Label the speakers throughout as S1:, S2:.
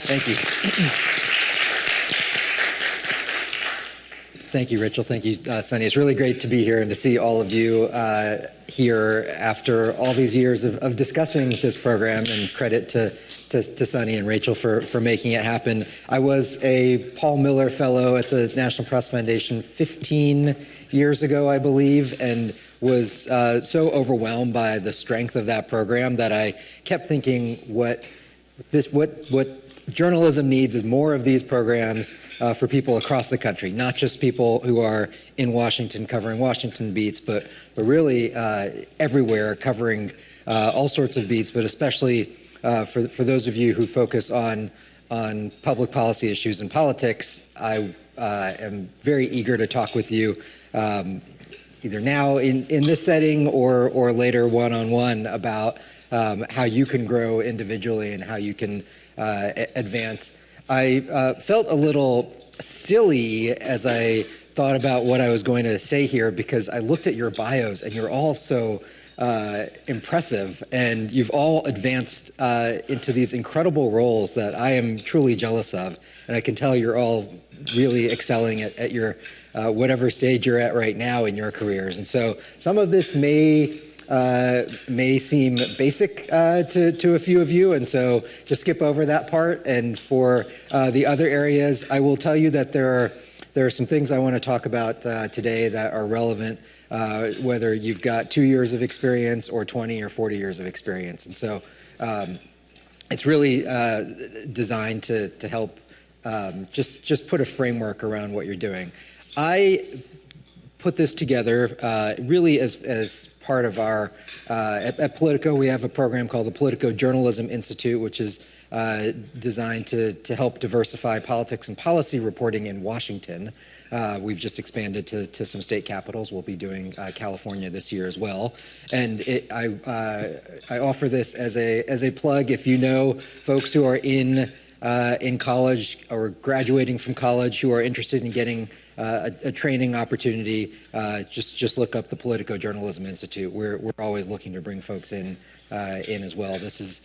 S1: Thank you. Thank you, Rachel. Thank you, Sunny. It's really great to be here and to see all of you here after all these years of discussing this program, and credit to Sunny and Rachel for making it happen. I was a Paul Miller Fellow at the National Press Foundation 15 years ago, I believe, and was so overwhelmed by the strength of that program that I kept thinking what journalism needs is more of these programs for people across the country, not just people who are in Washington covering Washington beats, but really everywhere covering all sorts of beats, but especially for those of you who focus on public policy issues and politics. I am very eager to talk with you either now in this setting or later one-on-one about how you can grow individually and how you can advance. I felt a little silly as I thought about what I was going to say here, because I looked at your bios and you're all so impressive, and you've all advanced into these incredible roles that I am truly jealous of. And I can tell you're all really excelling at your whatever stage you're at right now in your careers. And so some of this may seem basic to a few of you, and so just skip over that part. And for the other areas, I will tell you that there are some things I want to talk about today that are relevant, whether you've got 2 years of experience or 20 or 40 years of experience. And so it's really designed to help just put a framework around what you're doing. I put this together really as part of our, at Politico, we have a program called the Politico Journalism Institute, which is designed to help diversify politics and policy reporting in Washington. We've just expanded to some state capitals. We'll be doing California this year as well. And I offer this as a plug. If you know folks who are in college or graduating from college who are interested in getting a training opportunity, just look up the Politico Journalism Institute. We're always looking to bring folks in as well. This is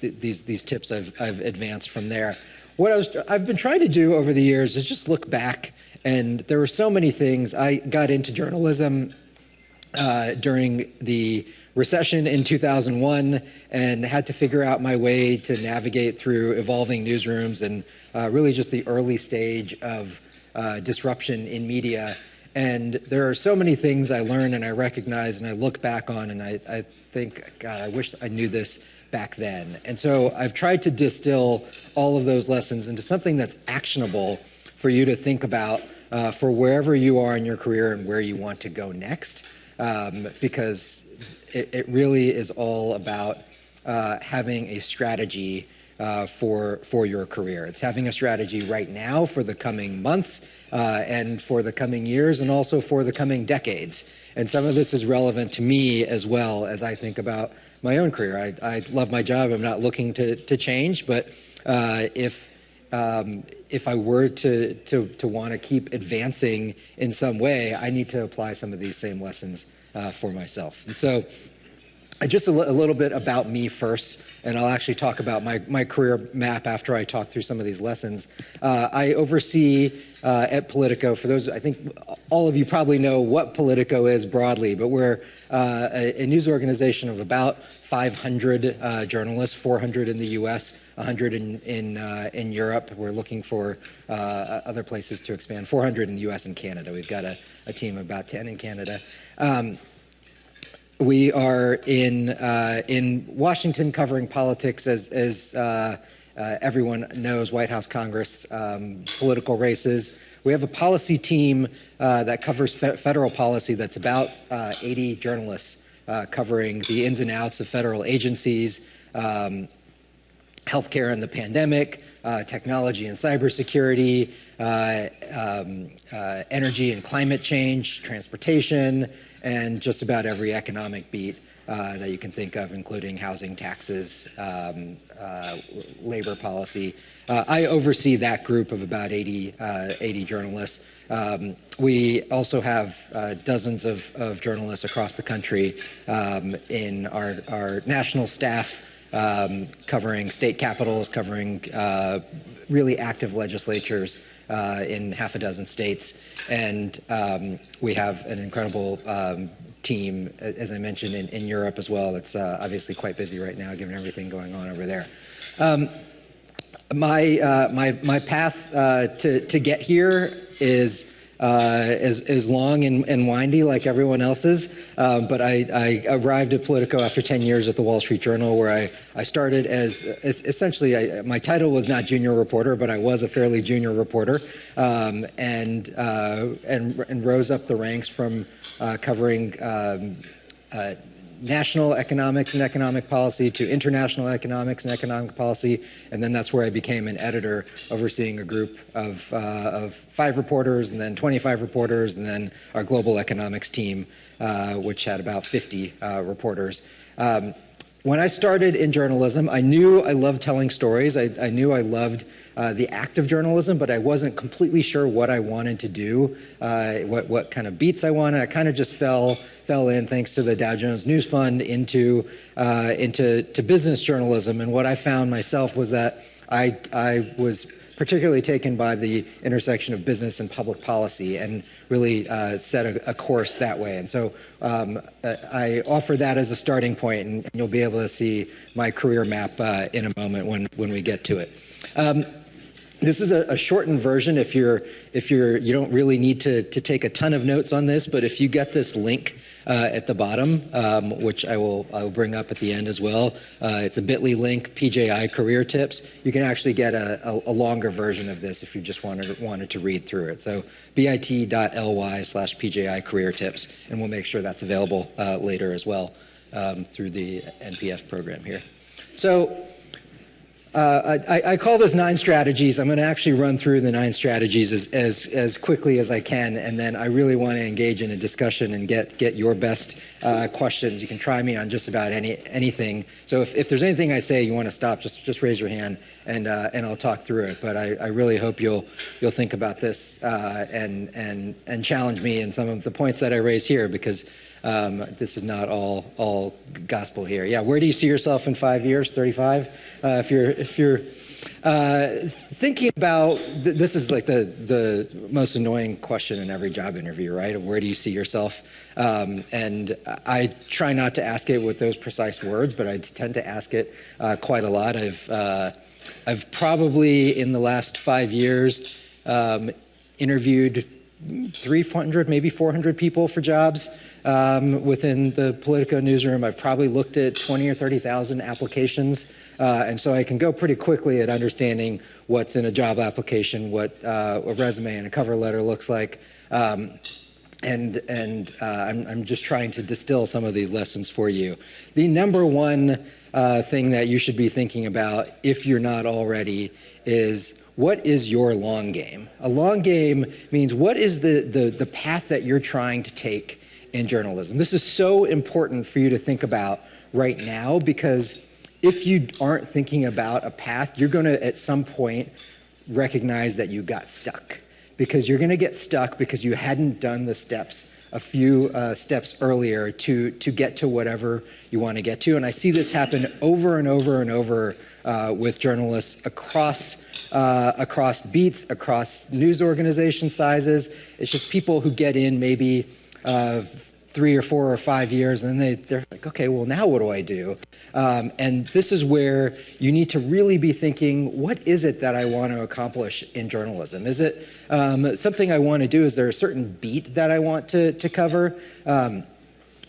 S1: these tips I've advanced from there. What I've been trying to do over the years is just look back, and there were so many things. I got into journalism during the recession in 2001 and had to figure out my way to navigate through evolving newsrooms and really just the early stage of disruption in media. And there are so many things I learned and I recognize and I look back on, and I think, God, I wish I knew this back then. And so I've tried to distill all of those lessons into something that's actionable for you to think about for wherever you are in your career and where you want to go next, because it really is all about having a strategy for your career. It's having a strategy right now for the coming months and for the coming years and also for the coming decades. And some of this is relevant to me as well as I think about my own career. I love my job. I'm not looking to change, but if I were to want to keep advancing in some way, I need to apply some of these same lessons for myself. And so just a little bit about me first, and I'll actually talk about my career map after I talk through some of these lessons. I oversee at Politico, for those, I think all of you probably know what Politico is broadly, but we're a news organization of about 500 journalists, 400 in the US, 100 in Europe. We're looking for other places to expand, 400 in the US and Canada. We've got a team of about 10 in Canada. We are in Washington covering politics, as everyone knows, White House, Congress, political races. We have a policy team that covers federal policy that's about 80 journalists covering the ins and outs of federal agencies, healthcare and the pandemic, technology and cybersecurity, energy and climate change, transportation, and just about every economic beat that you can think of, including housing, taxes, labor policy. I oversee that group of about 80 journalists. We also have dozens of journalists across the country in our national staff. covering state capitals, covering really active legislatures in half a dozen states. And we have an incredible team, as I mentioned, in Europe as well. That's obviously quite busy right now, given everything going on over there. My path to get here is long and windy like everyone else's, but I arrived at Politico after 10 years at the Wall Street Journal, where I started as essentially, my title was not junior reporter, but I was a fairly junior reporter, and rose up the ranks from covering national economics and economic policy to international economics and economic policy, and then that's where I became an editor, overseeing a group of 5 reporters, and then 25 reporters, and then our global economics team, which had about 50 reporters. When I started in journalism, I knew I loved telling stories. I knew I loved the act of journalism, but I wasn't completely sure what I wanted to do, what kind of beats I wanted. I kind of just fell in, thanks to the Dow Jones News Fund, into business journalism. And what I found myself was that I was particularly taken by the intersection of business and public policy, and really set a course that way. And so I offer that as a starting point, and you'll be able to see my career map in a moment when we get to it. This is a shortened version if you don't really need to take a ton of notes on this, but if you get this link at the bottom, which I will bring up at the end as well, it's a bit.ly link, PJI Career Tips. You can actually get a longer version of this if you just wanted to read through it. So bit.ly/PJI Career Tips, and we'll make sure that's available later as well through the NPF program here. So I call this 9 strategies. I'm going to actually run through the 9 strategies as quickly as I can, and then I really want to engage in a discussion and get your best questions. You can try me on just about anything. So if there's anything I say you want to stop, just raise your hand, and I'll talk through it. But I really hope you'll think about this and challenge me in some of the points that I raise here, because this is not all gospel here. Yeah, where do you see yourself in 5 years? 35? If you're thinking about, this is like the most annoying question in every job interview, right? Where do you see yourself? And I try not to ask it with those precise words, but I tend to ask it quite a lot. I've probably in the last 5 years interviewed 300, maybe 400 people for jobs. Within the Politico newsroom. I've probably looked at 20 or 30,000 applications, and so I can go pretty quickly at understanding what's in a job application, what a resume and a cover letter looks like, and I'm just trying to distill some of these lessons for you. The number one thing that you should be thinking about, if you're not already, is what is your long game? A long game means what is the path that you're trying to take in journalism. This is so important for you to think about right now, because if you aren't thinking about a path, you're going to at some point recognize that you got stuck, because you're going to get stuck because you hadn't done the steps a few steps earlier to get to whatever you want to get to. And I see this happen over and over and over with journalists across beats, across news organization sizes. It's just people who get in maybe 3 or 4 or 5 years, and they're like, okay, well, now what do I do? And this is where you need to really be thinking, what is it that I want to accomplish in journalism? Is it something I want to do? Is there a certain beat that I want to cover?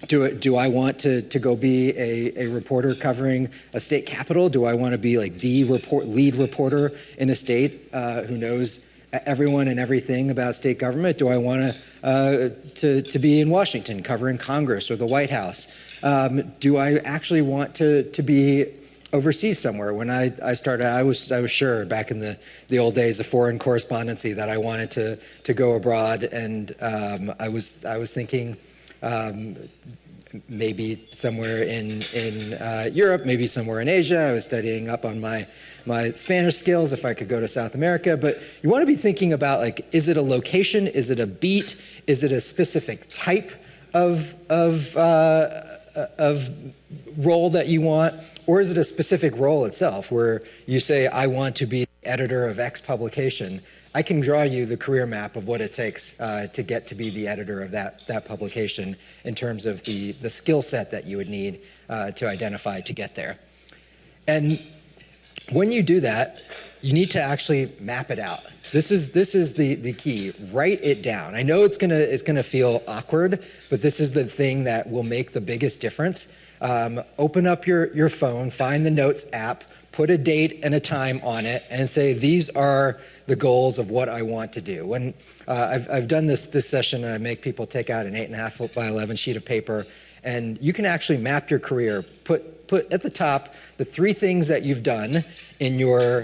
S1: Do I want to go be a reporter covering a state capitol? Do I want to be like the lead reporter in a state who knows everyone and everything about state government? Do I want to be in Washington covering Congress or the White House? Do I actually want to be overseas somewhere? When I started, I was sure back in the old days of foreign correspondency that I wanted to go abroad, and I was thinking maybe somewhere in Europe, maybe somewhere in Asia. I was studying up on my Spanish skills if I could go to South America. But you want to be thinking about, like, is it a location? Is it a beat? Is it a specific type of of role that you want, or is it a specific role itself where you say, I want to be editor of X publication? I can draw you the career map of what it takes to get to be the editor of that publication in terms of the skill set that you would need to identify to get there. And when you do that, you need to actually map it out. This is the key. Write it down. I know it's gonna feel awkward, but this is the thing that will make the biggest difference. Open up your phone, find the Notes app, put a date and a time on it, and say, these are the goals of what I want to do. When I've done this session, I make people take out an 8.5 by 11 sheet of paper, and you can actually map your career. Put at the top the 3 things that you've done in your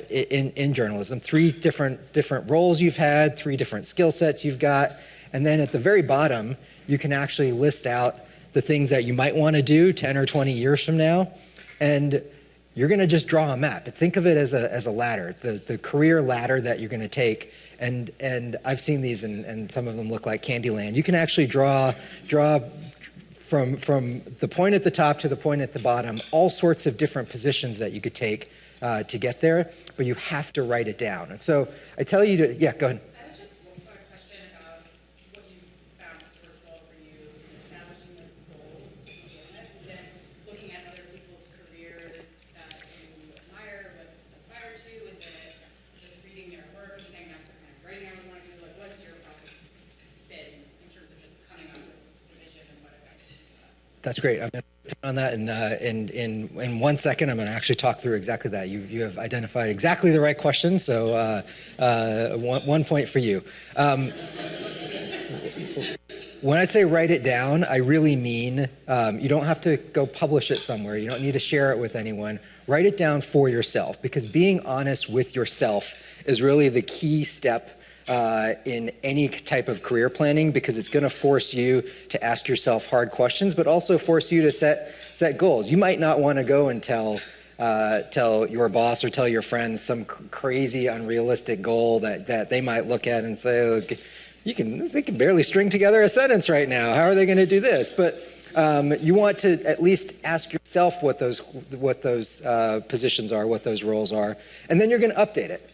S1: in journalism, 3 different roles you've had, 3 different skill sets you've got, and then at the very bottom, you can actually list out the things that you might want to do 10 or 20 years from now, and you're going to just draw a map. Think of it as a ladder, the career ladder that you're going to take. And I've seen these, and some of them look like Candyland. You can actually draw from the point at the top to the point at the bottom, all sorts of different positions that you could take to get there, but you have to write it down. And so I tell you to, yeah, go ahead.
S2: I was just a question about what you found has worked well for you in establishing those goals to begin with. Is it looking at other people's careers that you admire, but aspire to? Is it just reading their work and saying that's the kind of writing I would want to do? Like, what's your process been in terms of just coming up with the vision and what advice would you give us?
S1: That's great. I'm going to pick on that, and in 1 second, I'm going to actually talk through exactly that. You have identified exactly the right question, so one point for you. When I say write it down, I really mean you don't have to go publish it somewhere. You don't need to share it with anyone. Write it down for yourself, because being honest with yourself is really the key step in any type of career planning, because it's going to force you to ask yourself hard questions, but also force you to set goals. You might not want to go and tell your boss or tell your friends some crazy, unrealistic goal that they might look at and say, oh, they can barely string together a sentence right now. How are they going to do this? But you want to at least ask yourself what those positions are, what those roles are, and then you're going to update it.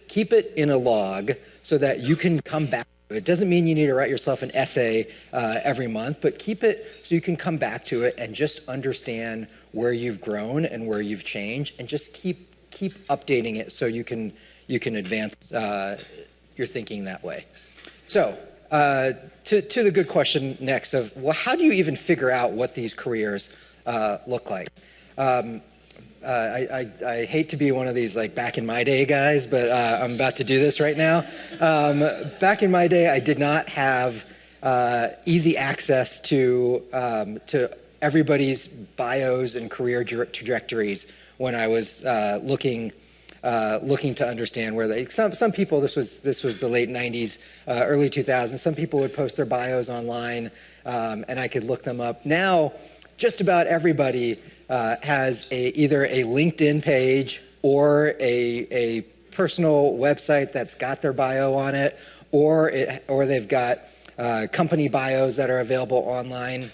S1: Keep it in a log so that you can come back to it. It doesn't mean you need to write yourself an essay every month, but keep it so you can come back to it and just understand where you've grown and where you've changed, and just keep updating it so you can advance your thinking that way. So to the good question next of, well, how do you even figure out what these careers look like? I hate to be one of these like back in my day guys, but I'm about to do this right now. Back in my day, I did not have easy access to everybody's bios and career trajectories when I was looking to understand where they. Some people, this was the late '90s, early 2000s. Some people would post their bios online, and I could look them up. Now, just about everybody has either a LinkedIn page or a personal website that's got their bio on it, or they've got company bios that are available online.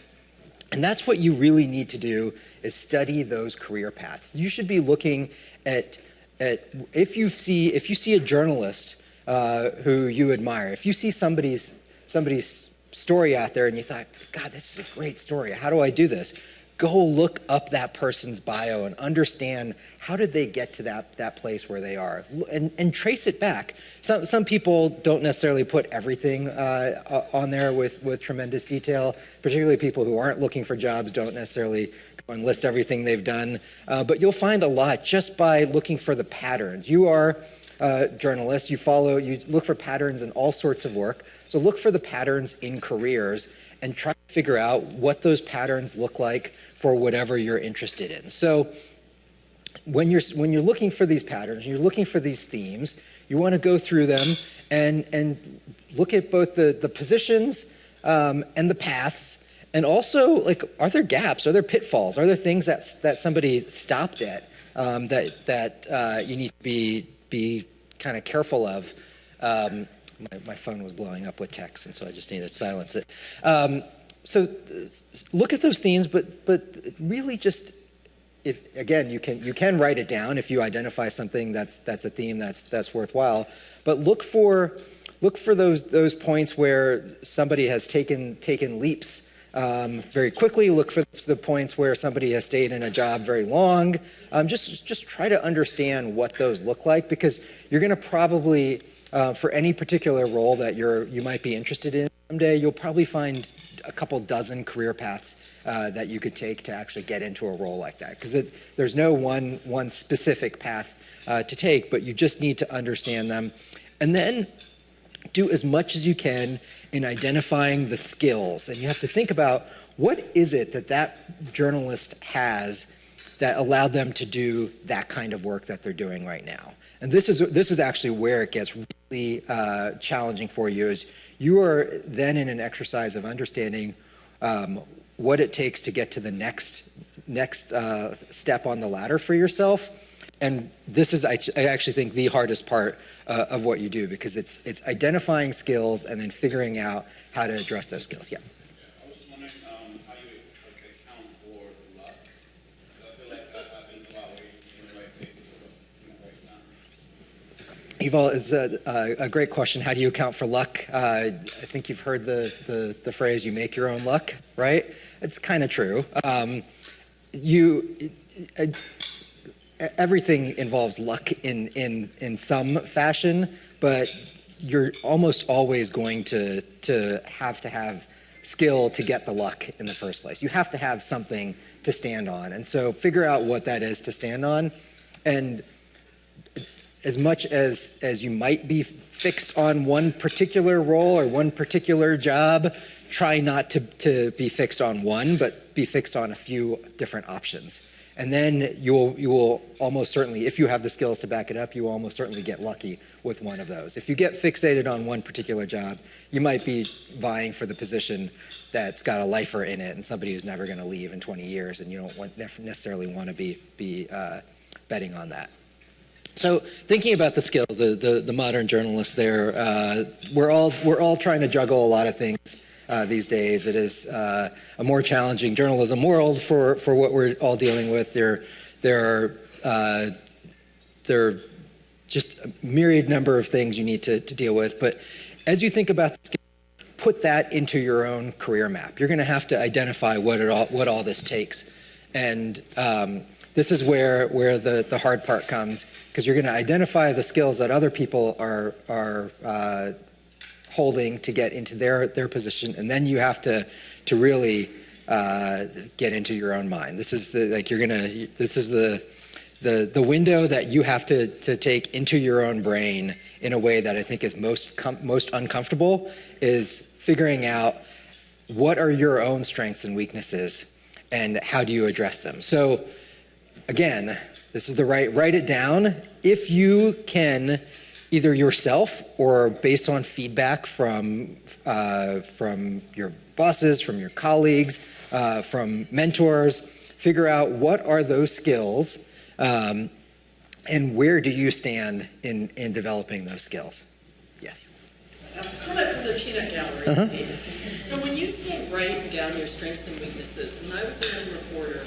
S1: And that's what you really need to do, is study those career paths. You should be looking at if you see a journalist who you admire, if you see somebody's story out there and you thought, God, this is a great story. How do I do this? Go look up that person's bio and understand, how did they get to that place where they are, and trace it back. Some people don't necessarily put everything on there with tremendous detail, particularly people who aren't looking for jobs don't necessarily go and list everything they've done, but you'll find a lot just by looking for the patterns. You are a journalist, you look for patterns in all sorts of work, so look for the patterns in careers and try to figure out what those patterns look like for whatever you're interested in. So when you're looking for these patterns, you're looking for these themes, you want to go through them and look at both the positions and the paths, and also, like, are there gaps, are there pitfalls, are there things that somebody stopped at that you need to be kind of careful of. My phone was blowing up with text, and so I just needed to silence it. so look at those themes, but really just, if again, you can write it down if you identify something that's a theme that's worthwhile, but look for those points where somebody has taken leaps very quickly. Look for the points where somebody has stayed in a job very long. Just try to understand what those look like, because you're going to probably, for any particular role that you might be interested in someday, you'll probably find a couple dozen career paths that you could take to actually get into a role like that. Because there's no one specific path to take, but you just need to understand them. And then do as much as you can in identifying the skills. And you have to think about, what is it that journalist has that allowed them to do that kind of work that they're doing right now? And this is actually where it gets really challenging for you, is you are then in an exercise of understanding what it takes to get to the next step on the ladder for yourself. And this is, I actually think, the hardest part of what you do, because it's identifying skills and then figuring out how to address those skills. Yeah.
S3: I was wondering how you account for the luck. I feel like that happens a lot where you're in the right place at the right time.
S1: Yuval, it's a great question. How do you account for luck? I think you've heard the phrase, you make your own luck, right? It's kind of true. Everything involves luck in some fashion, but you're almost always going to have skill to get the luck in the first place. You have to have something to stand on. And so figure out what that is to stand on. And as much as you might be fixed on one particular role or one particular job, try not to be fixed on one, but be fixed on a few different options. And then you will almost certainly, if you have the skills to back it up, you will almost certainly get lucky with one of those. If you get fixated on one particular job, you might be vying for the position that's got a lifer in it and somebody who's never going to leave in 20 years, and you don't necessarily want to be betting on that. So thinking about the skills, the modern journalist there, we're all trying to juggle a lot of things these days. It is a more challenging journalism world for what we're all dealing with. There are just a myriad number of things you need to deal with. But as you think about the skills, put that into your own career map. You're going to have to identify what all this takes. And this is where the hard part comes, because you're going to identify the skills that other people are holding to get into their position, and then you have to really get into your own mind. This is the window that you have to take into your own brain in a way that I think is most uncomfortable, is figuring out what are your own strengths and weaknesses and how do you address them. So again, this is write it down. If you can, either yourself or based on feedback from your bosses, from your colleagues, from mentors, figure out what are those skills and where do you stand in developing those skills. Yes.
S4: A comment from the peanut gallery. So when you say write down your strengths and weaknesses, when I was a young reporter,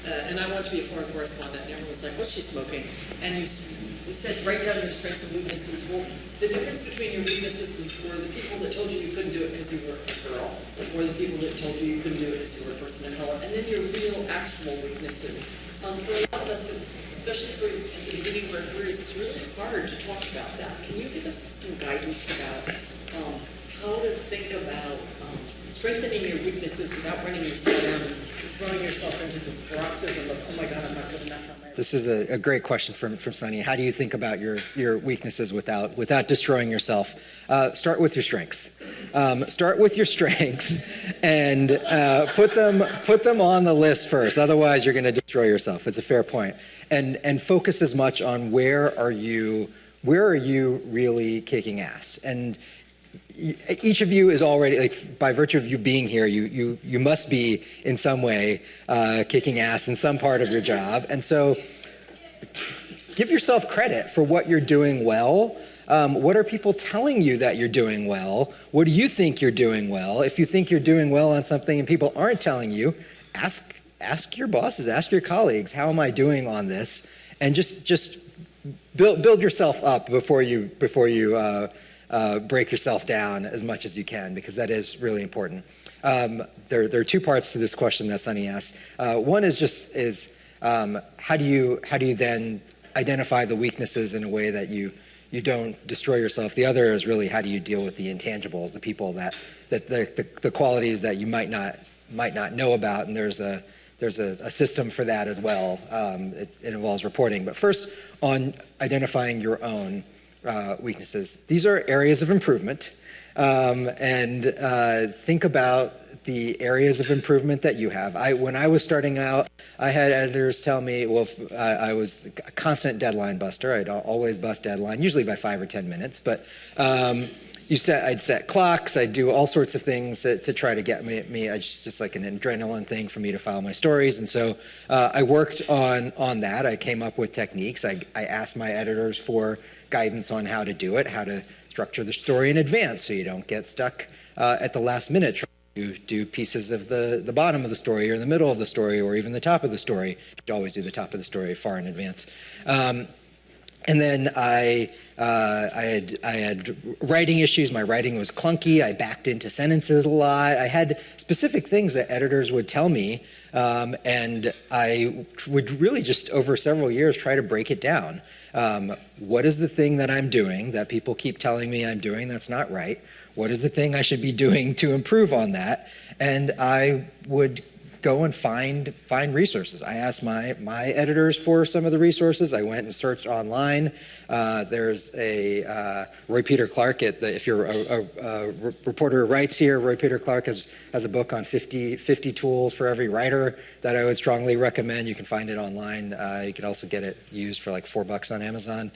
S4: and I wanted to be a foreign correspondent, and everyone was like, what's she smoking? And you said, write down your strengths and weaknesses. Well, the difference between your weaknesses were the people that told you couldn't do it because you were a girl, or the people that told you couldn't do it because you were a person of color, and then your real, actual weaknesses. For a lot of us, especially at the beginning of our careers, it's really hard to talk about that. Can you give us some guidance about how to think about strengthening your weaknesses without running yourself down and throwing yourself into this paroxysm of, oh my God, I'm not good enough.
S1: This is a great question from Sunny. How do you think about your weaknesses without destroying yourself? Start with your strengths. Start with your strengths and put them on the list first. Otherwise, you're going to destroy yourself. It's a fair point. And focus as much on where are you really kicking ass. And each of you is already, like, by virtue of you being here, you must be in some way kicking ass in some part of your job. And so give yourself credit for what you're doing well. What are people telling you that you're doing well? What do you think you're doing well? If you think you're doing well on something and people aren't telling you, ask your bosses, ask your colleagues, how am I doing on this? And just build yourself up before you break yourself down as much as you can, because that is really important. There are two parts to this question that Sunny asked. One is how do you then identify the weaknesses in a way that you don't destroy yourself? The other is really how do you deal with the intangibles, the people that the qualities that you might not know about, and there's a system for that as well. It involves reporting. But first, on identifying your own weaknesses. These are areas of improvement, and think about the areas of improvement that you have. When I was starting out, I had editors tell me, well, I was a constant deadline buster. I'd always bust deadline, usually by 5 or 10 minutes, but I'd set clocks, I'd do all sorts of things to try to get me. It's just like an adrenaline thing for me to file my stories. And so I worked on that. I came up with techniques. I asked my editors for guidance on how to do it, how to structure the story in advance so you don't get stuck at the last minute trying to do pieces of the bottom of the story or the middle of the story or even the top of the story. You always do the top of the story far in advance. And then I had writing issues. My writing was clunky. I backed into sentences a lot. I had specific things that editors would tell me, and I would really just over several years try to break it down. What is the thing that I'm doing that people keep telling me I'm doing that's not right? What is the thing I should be doing to improve on that? And I would go and find resources. I asked my editors for some of the resources. I went and searched online. There's a Roy Peter Clark if you're a reporter who writes here, Roy Peter Clark has a book on 50 tools for every writer that I would strongly recommend. You can find it online. You can also get it used for like $4 on Amazon.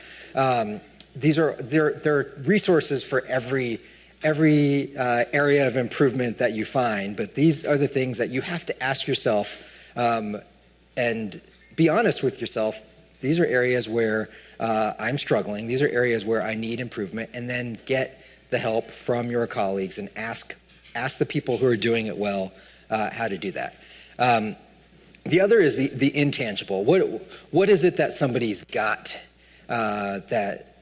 S1: There are resources for every area of improvement that you find, but these are the things that you have to ask yourself and be honest with yourself. These are areas where I'm struggling. These are areas where I need improvement, and then get the help from your colleagues and ask the people who are doing it well how to do that. The other is the intangible. What is it that somebody's got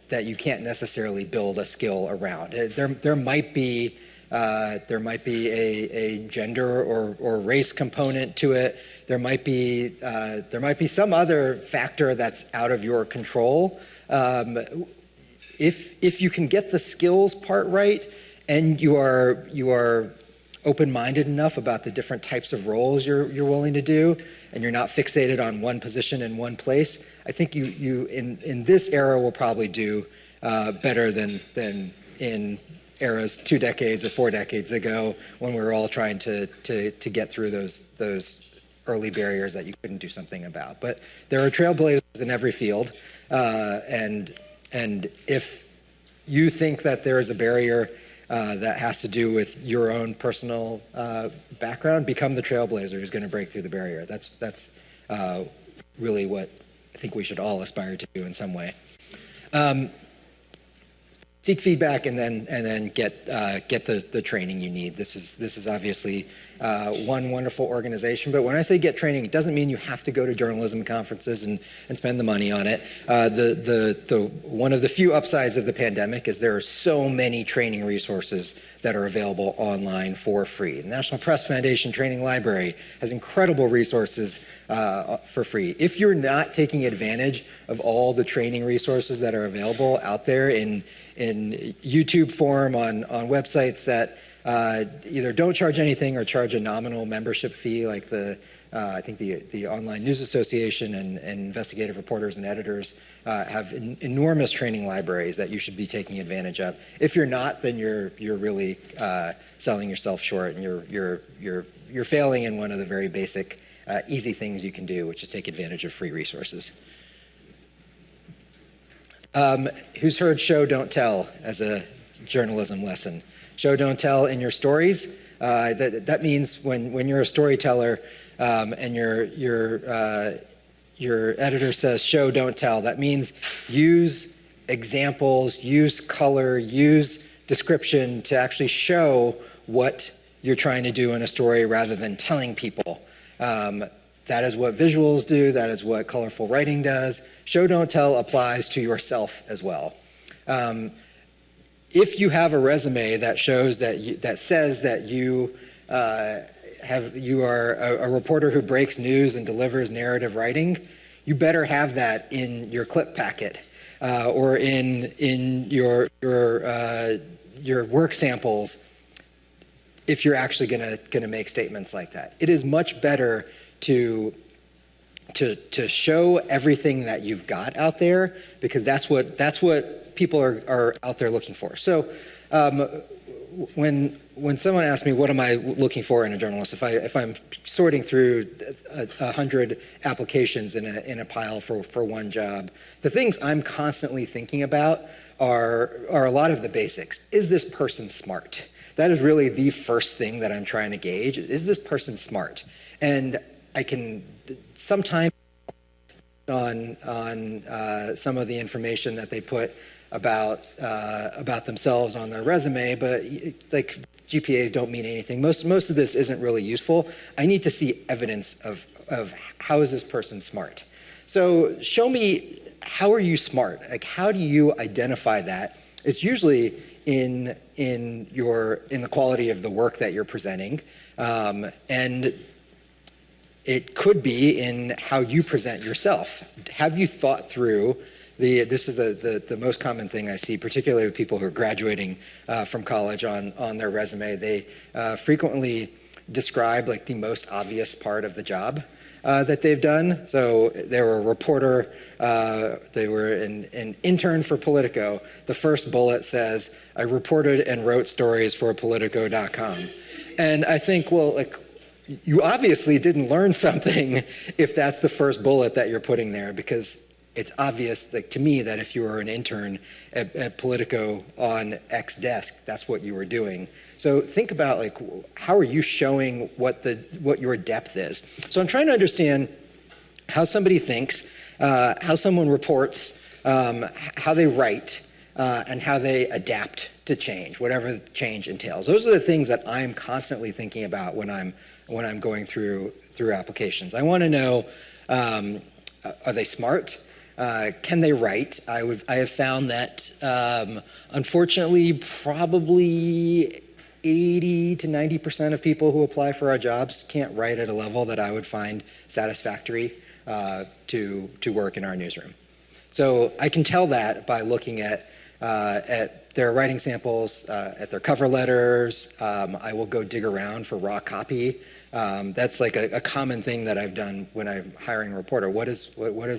S1: that you can't necessarily build a skill around? There might be a gender or race component to it. There might be some other factor that's out of your control. If you can get the skills part right, and you are open-minded enough about the different types of roles you're willing to do, and you're not fixated on one position in one place, I think you in this era will probably do better than in eras 2 decades or 4 decades ago, when we were all trying to get through those early barriers that you couldn't do something about. But there are trailblazers in every field, and if you think that there is a barrier that has to do with your own personal background, become the trailblazer who's going to break through the barrier. That's really what I think we should all aspire to do in some way. Seek feedback and then get the training you need. This is obviously one wonderful organization, but when I say get training, it doesn't mean you have to go to journalism conferences and spend the money on it. The one of the few upsides of the pandemic is there are so many training resources that are available online for free. The National Press Foundation Training Library has incredible resources for free. If you're not taking advantage of all the training resources that are available out there in YouTube form on websites that either don't charge anything or charge a nominal membership fee, like I think the Online News Association and investigative reporters and editors have enormous training libraries that you should be taking advantage of. If you're not, then you're really selling yourself short, and you're failing in one of the very basic easy things you can do, which is take advantage of free resources. Who's heard show, don't tell as a journalism lesson? Show, don't tell in your stories. That means when you're a storyteller and your editor says show, don't tell, that means use examples, use color, use description to actually show what you're trying to do in a story rather than telling people. That is what visuals do. That is what colorful writing does. Show, don't tell applies to yourself as well. If you have a resume that shows that says that you are a reporter who breaks news and delivers narrative writing, you better have that in your clip packet or in your work samples if you're actually gonna make statements like that. It is much better to show everything that you've got out there, because that's what people are out there looking for. So when someone asks me what am I looking for in a journalist, if I'm sorting through 100 applications in a pile for one job, the things I'm constantly thinking about are a lot of the basics. Is this person smart? That is really the first thing that I'm trying to gauge. Is this person smart? And I can sometimes on some of the information that they put about themselves on their resume, but like GPAs don't mean anything. Most of this isn't really useful. I need to see evidence of how is this person smart. So show me, how are you smart? Like, how do you identify that? It's usually in the quality of the work that you're presenting, and it could be in how you present yourself. Have you thought through this is the most common thing I see, particularly with people who are graduating from college on their resume. They frequently describe like the most obvious part of the job that they've done. So they were a reporter, they were an intern for Politico. The first bullet says, I reported and wrote stories for Politico.com. And I think, well, like, you obviously didn't learn something if that's the first bullet that you're putting there, because it's obvious, like, to me, that if you were an intern at Politico on X desk, that's what you were doing. So think about, like, how are you showing what your depth is? So I'm trying to understand how somebody thinks, how someone reports, how they write, and how they adapt to change, whatever change entails. Those are the things that I'm constantly thinking about when I'm going through applications. I want to know, are they smart? Can they write? I have found that, unfortunately, probably 80 to 90% of people who apply for our jobs can't write at a level that I would find satisfactory to work in our newsroom. So I can tell that by looking at their writing samples, at their cover letters. I will go dig around for raw copy. That's like a common thing that I've done when I'm hiring a reporter. What is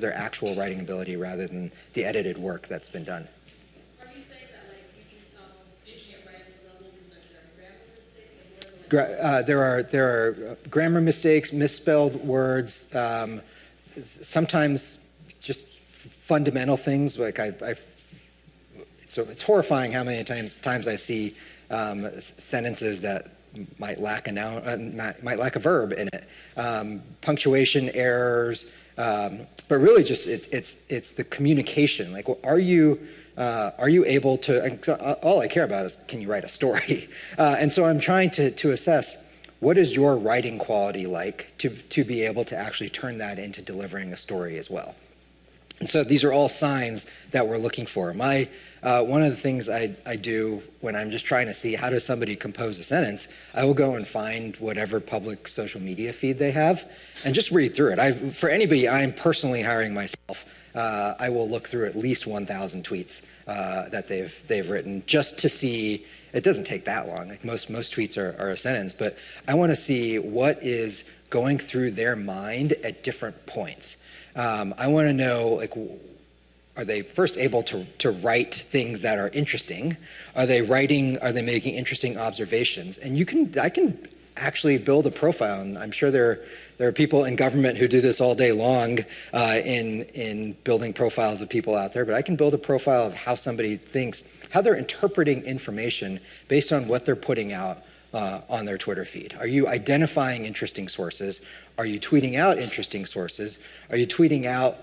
S1: their actual writing ability rather than the edited work that's been done?
S2: Are you saying that, like, you can tell they can't write at the level because, like, there are grammar mistakes?
S1: There are grammar mistakes, misspelled words, sometimes just fundamental things. Like so it's horrifying how many times I see sentences that might lack a noun, might lack a verb in it, punctuation errors, but really just it's the communication. Like, are you able to? All I care about is, can you write a story? And so I'm trying to assess, what is your writing quality like to be able to actually turn that into delivering a story as well. And so these are all signs that we're looking for. One of the things I do when I'm just trying to see how does somebody compose a sentence, I will go and find whatever public social media feed they have and just read through it. For anybody I'm personally hiring myself, I will look through at least 1,000 tweets that they've written just to see. It doesn't take that long. Like most tweets are a sentence, but I want to see what is going through their mind at different points. I want to know, like, are they first able to write things that are interesting? Are they making interesting observations? And I can actually build a profile, and I'm sure there are people in government who do this all day long in building profiles of people out there, but I can build a profile of how somebody thinks, how they're interpreting information based on what they're putting out on their Twitter feed? Are you identifying interesting sources? Are you tweeting out interesting sources? Are you tweeting out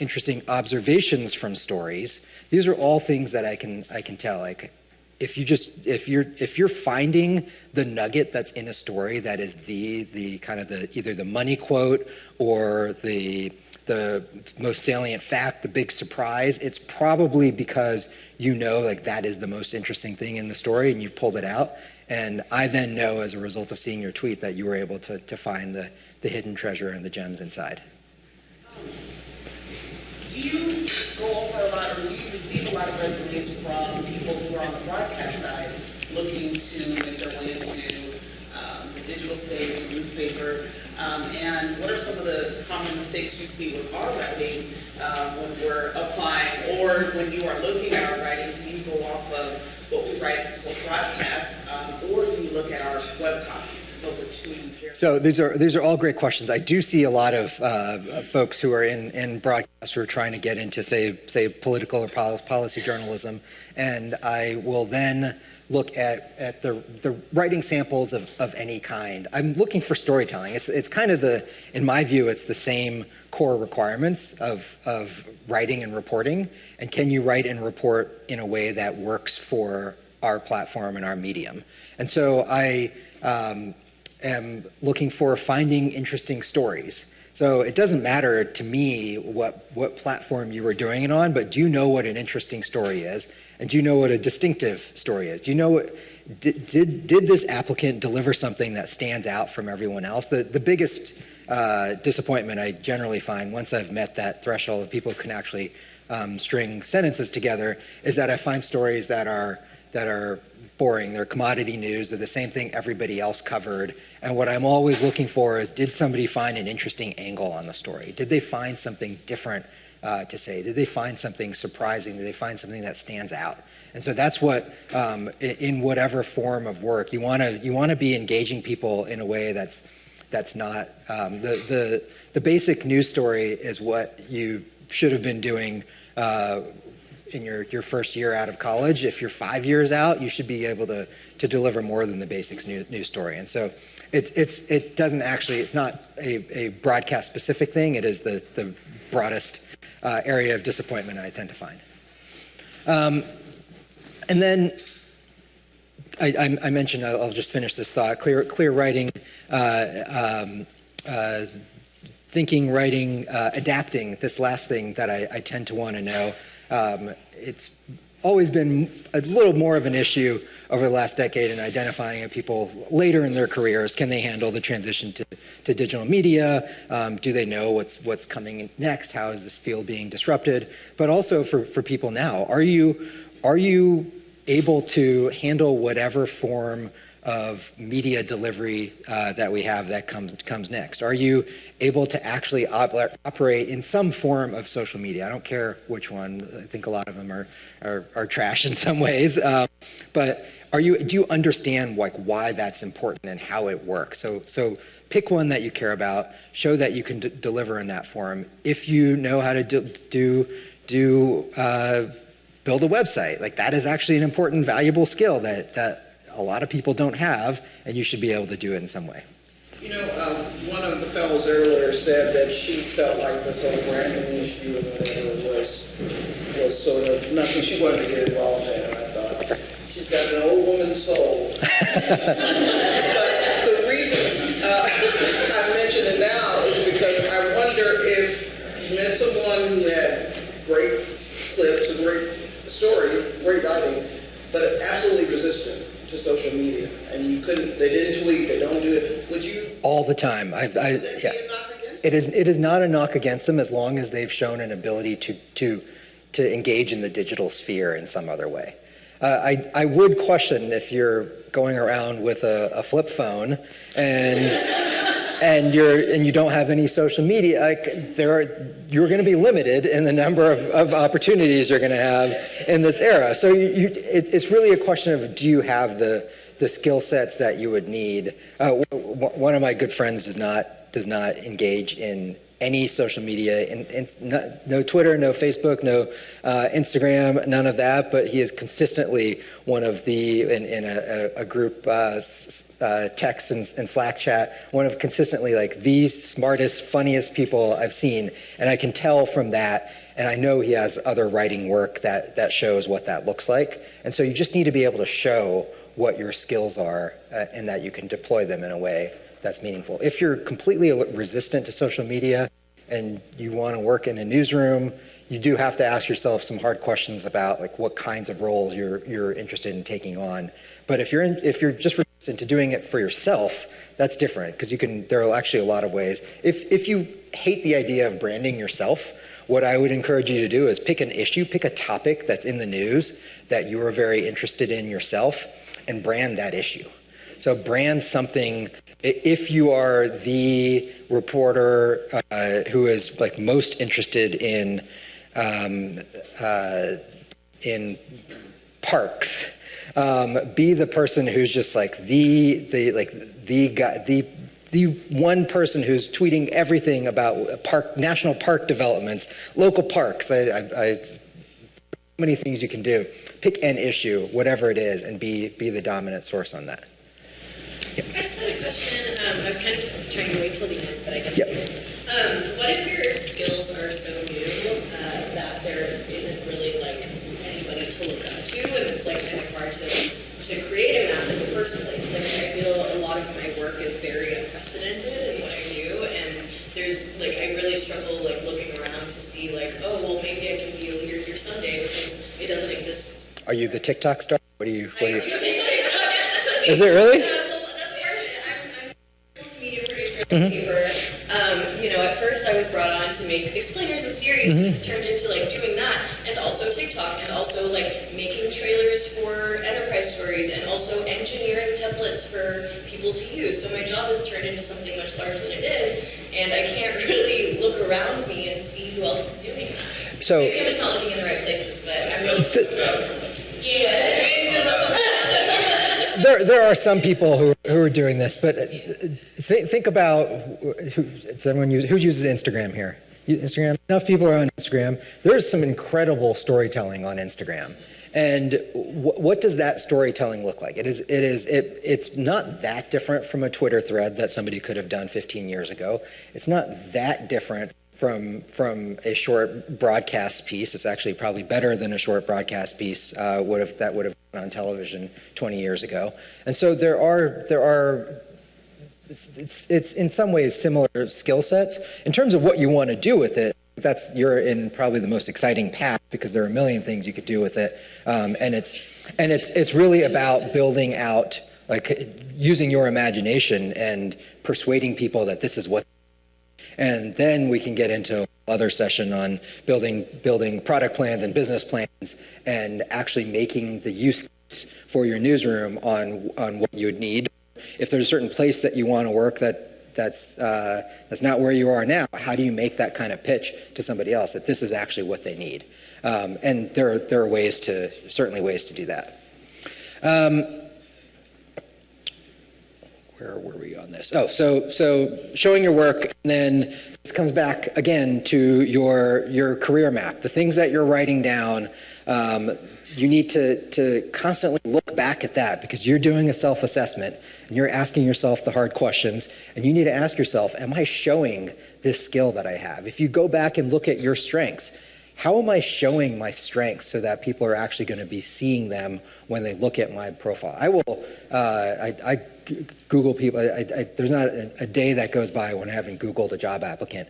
S1: interesting observations from stories? These are all things that I can tell. Like, if you're finding the nugget that's in a story that is the kind of either the money quote or the most salient fact, the big surprise, it's probably because you know like that is the most interesting thing in the story and you've pulled it out. And I then know as a result of seeing your tweet that you were able to find the hidden treasure and the gems inside.
S5: Do you go over a lot, or do you receive a lot of resumes from people who are on the broadcast side looking to make their way into the digital space or newspaper? And what are some of the common mistakes you see with our writing when we're applying, or when you are looking at our writing? Do you go off of what we write for broadcast, or do you look at our web copy? Those are two impaired.
S1: So these are all great questions. I do see a lot of folks who are in broadcast who are trying to get into say political or policy journalism, and I will then look at the writing samples of any kind. I'm looking for storytelling. It's kind of in my view, it's the same core requirements of writing and reporting. And can you write and report in a way that works for our platform and our medium? And so I am looking for finding interesting stories. So it doesn't matter to me what platform you were doing it on, but do you know what an interesting story is? And do you know what a distinctive story is? Do you know did this applicant deliver something that stands out from everyone else? The biggest disappointment I generally find once I've met that threshold of people who can actually string sentences together is that I find stories that are boring. They're commodity news. They're the same thing everybody else covered. And what I'm always looking for is, did somebody find an interesting angle on the story? Did they find something different to say? Did they find something surprising? Did they find something that stands out? And so that's what, in whatever form of work, you want to be engaging people in a way that's not the basic news story is what you should have been doing in your first year out of college. If you're 5 years out, you should be able to deliver more than the basics news story. And so it doesn't actually, it's not a broadcast specific thing. It is the broadest area of disappointment I tend to find. And then I mentioned, I'll just finish this thought, clear writing, thinking, writing, adapting, this last thing that I tend to want to know. It's always been a little more of an issue over the last decade in identifying people later in their careers. Can they handle the transition to digital media? Do they know what's coming next? How is this field being disrupted? But also for people now, are you able to handle whatever form of media delivery that we have that comes next? Are you able to actually operate in some form of social media? I don't care which one. I think a lot of them are trash in some ways. But do you understand like why that's important and how it works? So pick one that you care about. Show that you can deliver in that form. If you know how to build a website, like that is actually an important, valuable skill that a lot of people don't have, and you should be able to do it in some way.
S6: You know, one of the fellows earlier said that she felt like this whole branding issue and whatever was sort of nothing she wanted to get involved in. And I thought, she's got an old woman's soul. But the reason I mention it now is because I wonder if you met someone who had great clips, a great story, great writing, but absolutely resistant to social media, and they didn't tweet, they don't do it. Would you? All the time.
S1: Yeah. It is not a knock against them as long as they've shown an ability to engage in the digital sphere in some other way. I would question if you're going around with a flip phone and you don't have any social media, you're going to be limited in the number of opportunities you're going to have in this era. So it's really a question of, do you have the skill sets that you would need? One of my good friends does not engage in any social media, no Twitter, no Facebook, no Instagram, none of that, but he is consistently one of the, in a group text and Slack chat, one of consistently like the smartest, funniest people I've seen. And I can tell from that, and I know he has other writing work that shows what that looks like. And so you just need to be able to show what your skills are and that you can deploy them in a way that's meaningful. If you're completely resistant to social media and you want to work in a newsroom, you do have to ask yourself some hard questions about like what kinds of roles you're interested in taking on. But if you're just resistant to doing it for yourself, that's different because there are actually a lot of ways. If you hate the idea of branding yourself, what I would encourage you to do is pick an issue, pick a topic that's in the news that you are very interested in yourself, and brand that issue. So brand something. If you are the reporter who is like most interested in parks, be the person who's just like the one person who's tweeting everything about national park developments, local parks. Many things you can do. Pick an issue, whatever it is, and be the dominant source on that.
S7: Yep. I just had a question. I was kind of trying to wait till the end, but I guess.
S1: Yep.
S7: What if your skills are so new that there isn't really like anybody to look up to, and it's like kind of hard to create a map in the first place? Like I feel a lot of my work is very unprecedented in what I do, and there's like I really struggle like looking around to see like, oh well, maybe I can be a leader here someday because it doesn't exist.
S1: Are you the TikTok star? What do you?
S7: Is
S1: it really?
S7: Paper. At first I was brought on to make explainers and series, and it's turned into like doing that, and also TikTok, and also like making trailers for enterprise stories, and also engineering templates for people to use. So my job has turned into something much larger than it is, and I can't really look around me and see who else is doing that.
S1: So
S7: maybe I'm just not looking in the right places, but I'm really yeah.
S1: There are some people who are doing this, but think about who uses Instagram here. Instagram. Enough people are on Instagram. There's some incredible storytelling on Instagram, and what does that storytelling look like? It's not that different from a Twitter thread that somebody could have done 15 years ago. It's not that different from a short broadcast piece. It's actually probably better than a short broadcast piece that would have been on television 20 years ago. And so there are it's in some ways similar skill sets. In terms of what you want to do with it, you're in probably the most exciting path because there are a million things you could do with it. And it's really about building out, like using your imagination and persuading people that this is what. And then we can get into another session on building product plans and business plans and actually making the use case for your newsroom on what you would need. If there's a certain place that you want to work that's not where you are now, how do you make that kind of pitch to somebody else that this is actually what they need? And there are certainly ways to do that. Where were we on this? Oh, so showing your work, and then this comes back again to your career map. The things that you're writing down, you need to constantly look back at that because you're doing a self-assessment and you're asking yourself the hard questions, and you need to ask yourself, am I showing this skill that I have? If you go back and look at your strengths, how am I showing my strengths so that people are actually going to be seeing them when they look at my profile? I Google people. There's not a day that goes by when I haven't Googled a job applicant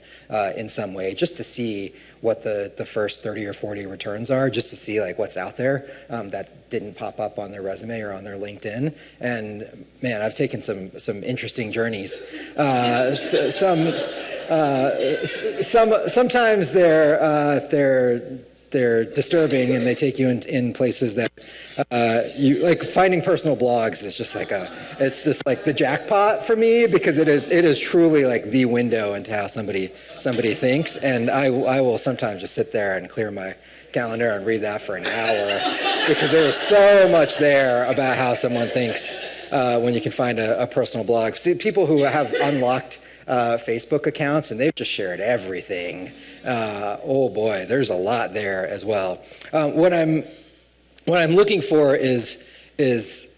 S1: in some way, just to see what the first 30 or 40 returns are, just to see like what's out there that didn't pop up on their resume or on their LinkedIn. And man, I've taken some interesting journeys. Sometimes they're disturbing and they take you in places that you like. Finding personal blogs is just like it's just like the jackpot for me because it is truly like the window into how somebody thinks. And I will sometimes just sit there and clear my calendar and read that for an hour because there's so much there about how someone thinks when you can find a personal blog. See, people who have unlocked Facebook accounts, and they've just shared everything. Oh boy, there's a lot there as well. What I'm looking for is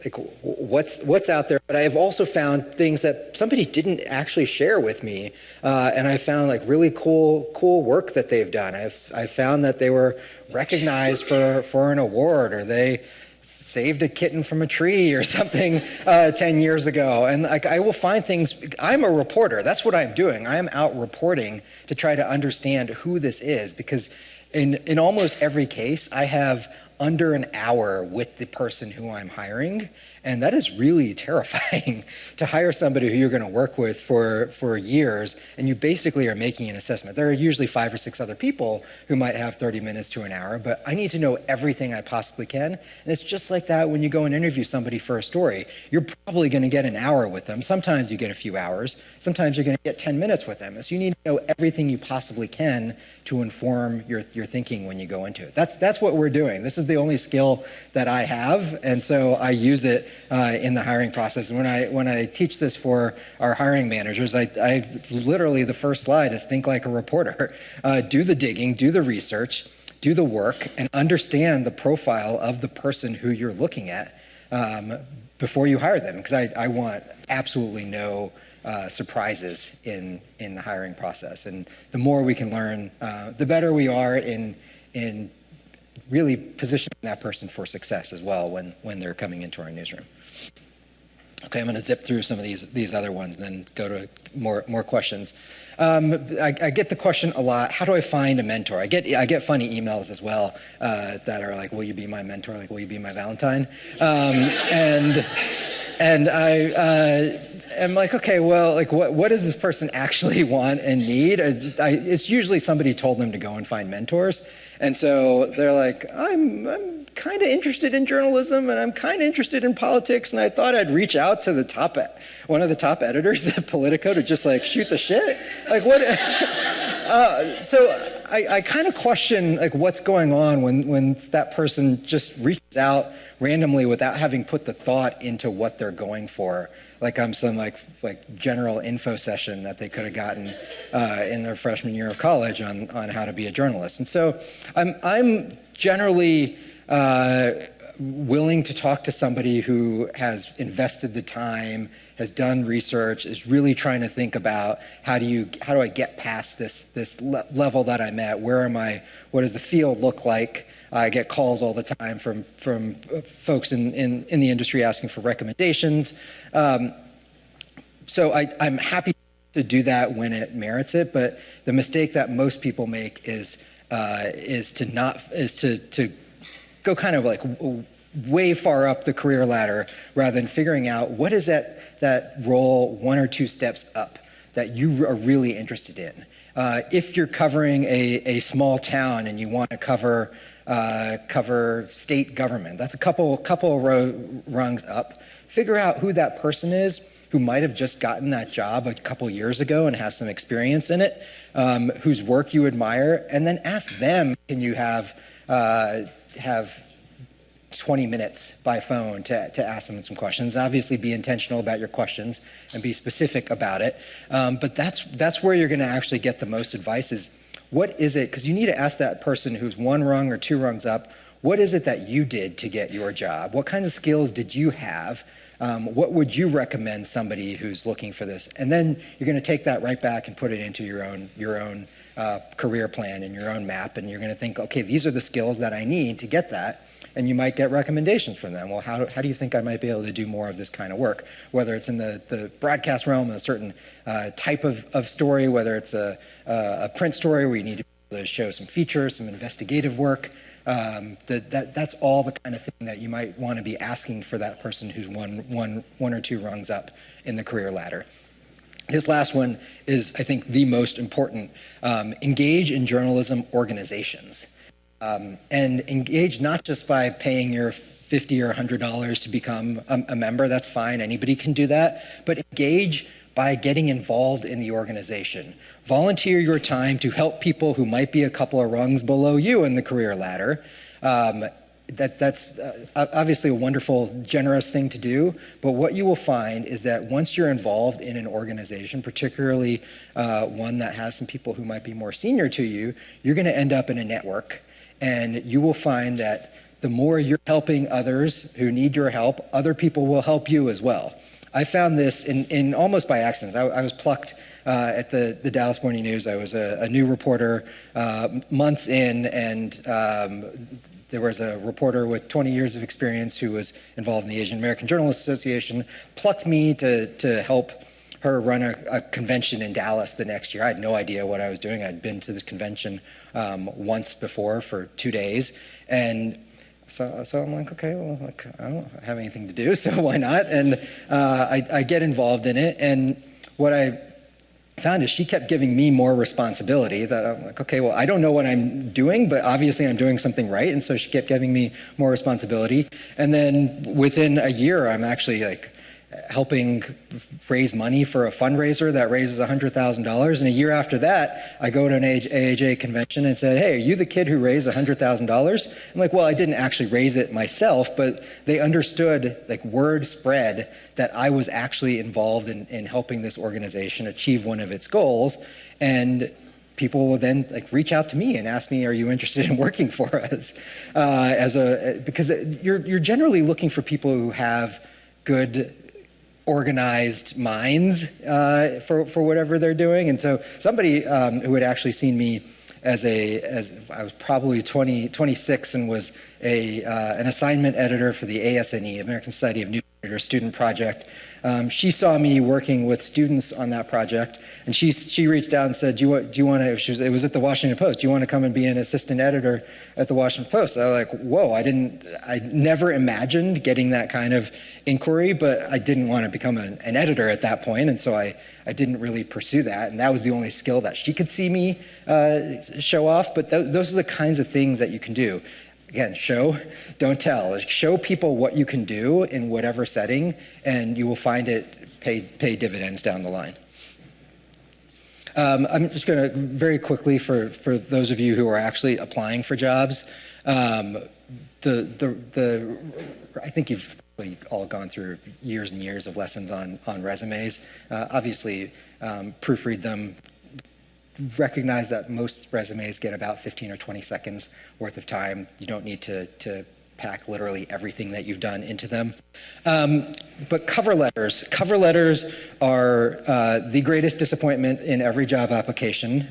S1: like what's out there, but I have also found things that somebody didn't actually share with me, and I found like really cool work that they've done. I've found that they were recognized for an award, or they saved a kitten from a tree or something 10 years ago. And like I will find things. I'm a reporter. That's what I'm doing. I am out reporting to try to understand who this is, because in almost every case I have under an hour with the person who I'm hiring. And that is really terrifying to hire somebody who you're going to work with for years, and you basically are making an assessment. There are usually 5 or 6 other people who might have 30 minutes to an hour, but I need to know everything I possibly can. And it's just like that when you go and interview somebody for a story. You're probably going to get an hour with them. Sometimes you get a few hours. Sometimes you're going to get 10 minutes with them. So you need to know everything you possibly can to inform your thinking when you go into it. That's what we're doing. This is the only skill that I have, and so I use it in the hiring process. And when I teach this for our hiring managers, I literally, the first slide is think like a reporter. Do the digging, do the research, do the work, and understand the profile of the person who you're looking at before you hire them, because I want absolutely no surprises in the hiring process. And the more we can learn, the better we are in really positioning that person for success as well when they're coming into our newsroom. Okay, I'm going to zip through some of these other ones, then go to more questions. I get the question a lot: how do I find a mentor? I get funny emails as well that are like, "Will you be my mentor? Like, will you be my Valentine?" And I'm like, okay, well, like, what does this person actually want and need? It's usually somebody told them to go and find mentors. And so they're like, I'm kind of interested in journalism, and I'm kind of interested in politics, and I thought I'd reach out to one of the top editors at Politico to just like shoot the shit. Like what? So I kind of question like what's going on when that person just reaches out randomly without having put the thought into what they're going for. Like I'm some like general info session that they could have gotten in their freshman year of college on how to be a journalist. And so I'm generally willing to talk to somebody who has invested the time, has done research, is really trying to think about how do I get past this level that I'm at? Where am I? What does the field look like? I get calls all the time from folks in the industry asking for recommendations. So I'm happy to do that when it merits it, but the mistake that most people make is to go kind of like way far up the career ladder rather than figuring out what is that role 1 or 2 steps up that you are really interested in. If you're covering a small town and you want to cover state government, that's a couple rungs up. Figure out who that person is who might have just gotten that job a couple years ago and has some experience in it, whose work you admire, and then ask them, can you have 20 minutes by phone to ask them some questions. Obviously be intentional about your questions and be specific about it. But that's where you're going to actually get the most advice is, what is it, because you need to ask that person who's 1 rung or 2 rungs up, what is it that you did to get your job? What kinds of skills did you have? What would you recommend somebody who's looking for this? And then you're going to take that right back and put it into your own career plan and your own map, and you're going to think, okay, these are the skills that I need to get that. And you might get recommendations from them. Well, how do you think I might be able to do more of this kind of work? Whether it's in the broadcast realm, a certain type of story, whether it's a print story where you need to be able to show some features, some investigative work. That's all the kind of thing that you might want to be asking for that person who's one or 2 rungs up in the career ladder. This last one is, I think, the most important. Engage in journalism organizations. And engage not just by paying your $50 or $100 to become a member, that's fine, anybody can do that, but engage by getting involved in the organization. Volunteer your time to help people who might be a couple of rungs below you in the career ladder. that's obviously a wonderful, generous thing to do, but what you will find is that once you're involved in an organization, particularly one that has some people who might be more senior to you, you're going to end up in a network, and you will find that the more you're helping others who need your help, other people will help you as well. I found this in almost by accident. I was plucked at the Dallas Morning News. I was a new reporter months in, and there was a reporter with 20 years of experience who was involved in the Asian American Journalists Association, plucked me to help her run a convention in Dallas the next year. I had no idea what I was doing. I'd been to this convention once before for 2 days, and so I'm like, okay, well, like, I don't have anything to do, so why not? And I get involved in it, and what I found is she kept giving me more responsibility. That I'm like, okay, well, I don't know what I'm doing, but obviously I'm doing something right, and so she kept giving me more responsibility. And then within a year, I'm actually like helping raise money for a fundraiser that raises $100,000. And a year after that, I go to an AAJ convention and said, hey, are you the kid who raised $100,000? I'm like, well, I didn't actually raise it myself, but they understood, like, word spread that I was actually involved in helping this organization achieve one of its goals. And people will then like reach out to me and ask me, are you interested in working for us? Because you're generally looking for people who have good organized minds for whatever they're doing. And so somebody who had actually seen me as I was probably 26 and was an assignment editor for the ASNE, American Society of News Editors student project. She saw me working with students on that project, and she reached out and said, do you want to, it was at the Washington Post, do you want to come and be an assistant editor at the Washington Post? I was like, whoa, I never imagined getting that kind of inquiry, but I didn't want to become an editor at that point, and so I didn't really pursue that, and that was the only skill that she could see me show off. But those are the kinds of things that you can do. Again, show, don't tell. Show people what you can do in whatever setting, and you will find it pay dividends down the line. I'm just going to very quickly, for those of you who are actually applying for jobs, I think you've probably all gone through years and years of lessons on resumes. Obviously, proofread them. Recognize that most resumes get about 15 or 20 seconds worth of time. You don't need to pack literally everything that you've done into them. But cover letters are the greatest disappointment in every job application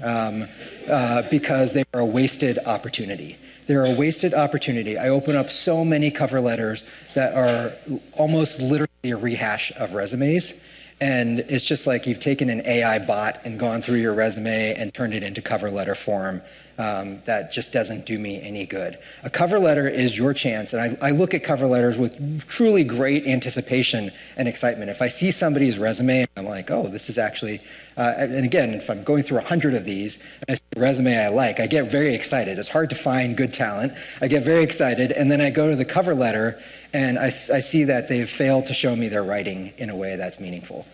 S1: because they are a wasted opportunity. They're a wasted opportunity. I open up so many cover letters that are almost literally a rehash of resumes. And it's just like you've taken an AI bot and gone through your resume and turned it into cover letter form. That just doesn't do me any good. A cover letter is your chance, and I look at cover letters with truly great anticipation and excitement. If I see somebody's resume, I'm like, oh, this is actually, and again, if I'm going through 100 of these, and I see a resume I like, I get very excited. It's hard to find good talent. I get very excited, and then I go to the cover letter, and I see that they've failed to show me their writing in a way that's meaningful.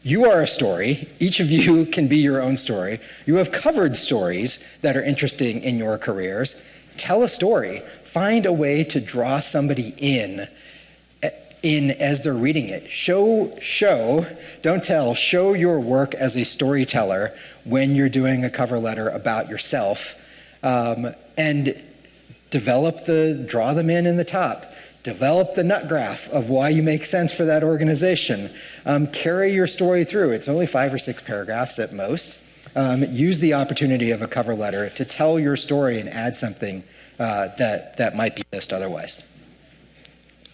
S1: You are a story. Each of you can be your own story. You have covered stories that are interesting in your careers. Tell a story. Find a way to draw somebody in as they're reading it. Don't tell. Show your work as a storyteller when you're doing a cover letter about yourself, and draw them in the top. Develop the nut graph of why you make sense for that organization. Carry your story through. It's only 5 or 6 paragraphs at most. Use the opportunity of a cover letter to tell your story and add something that might be missed otherwise.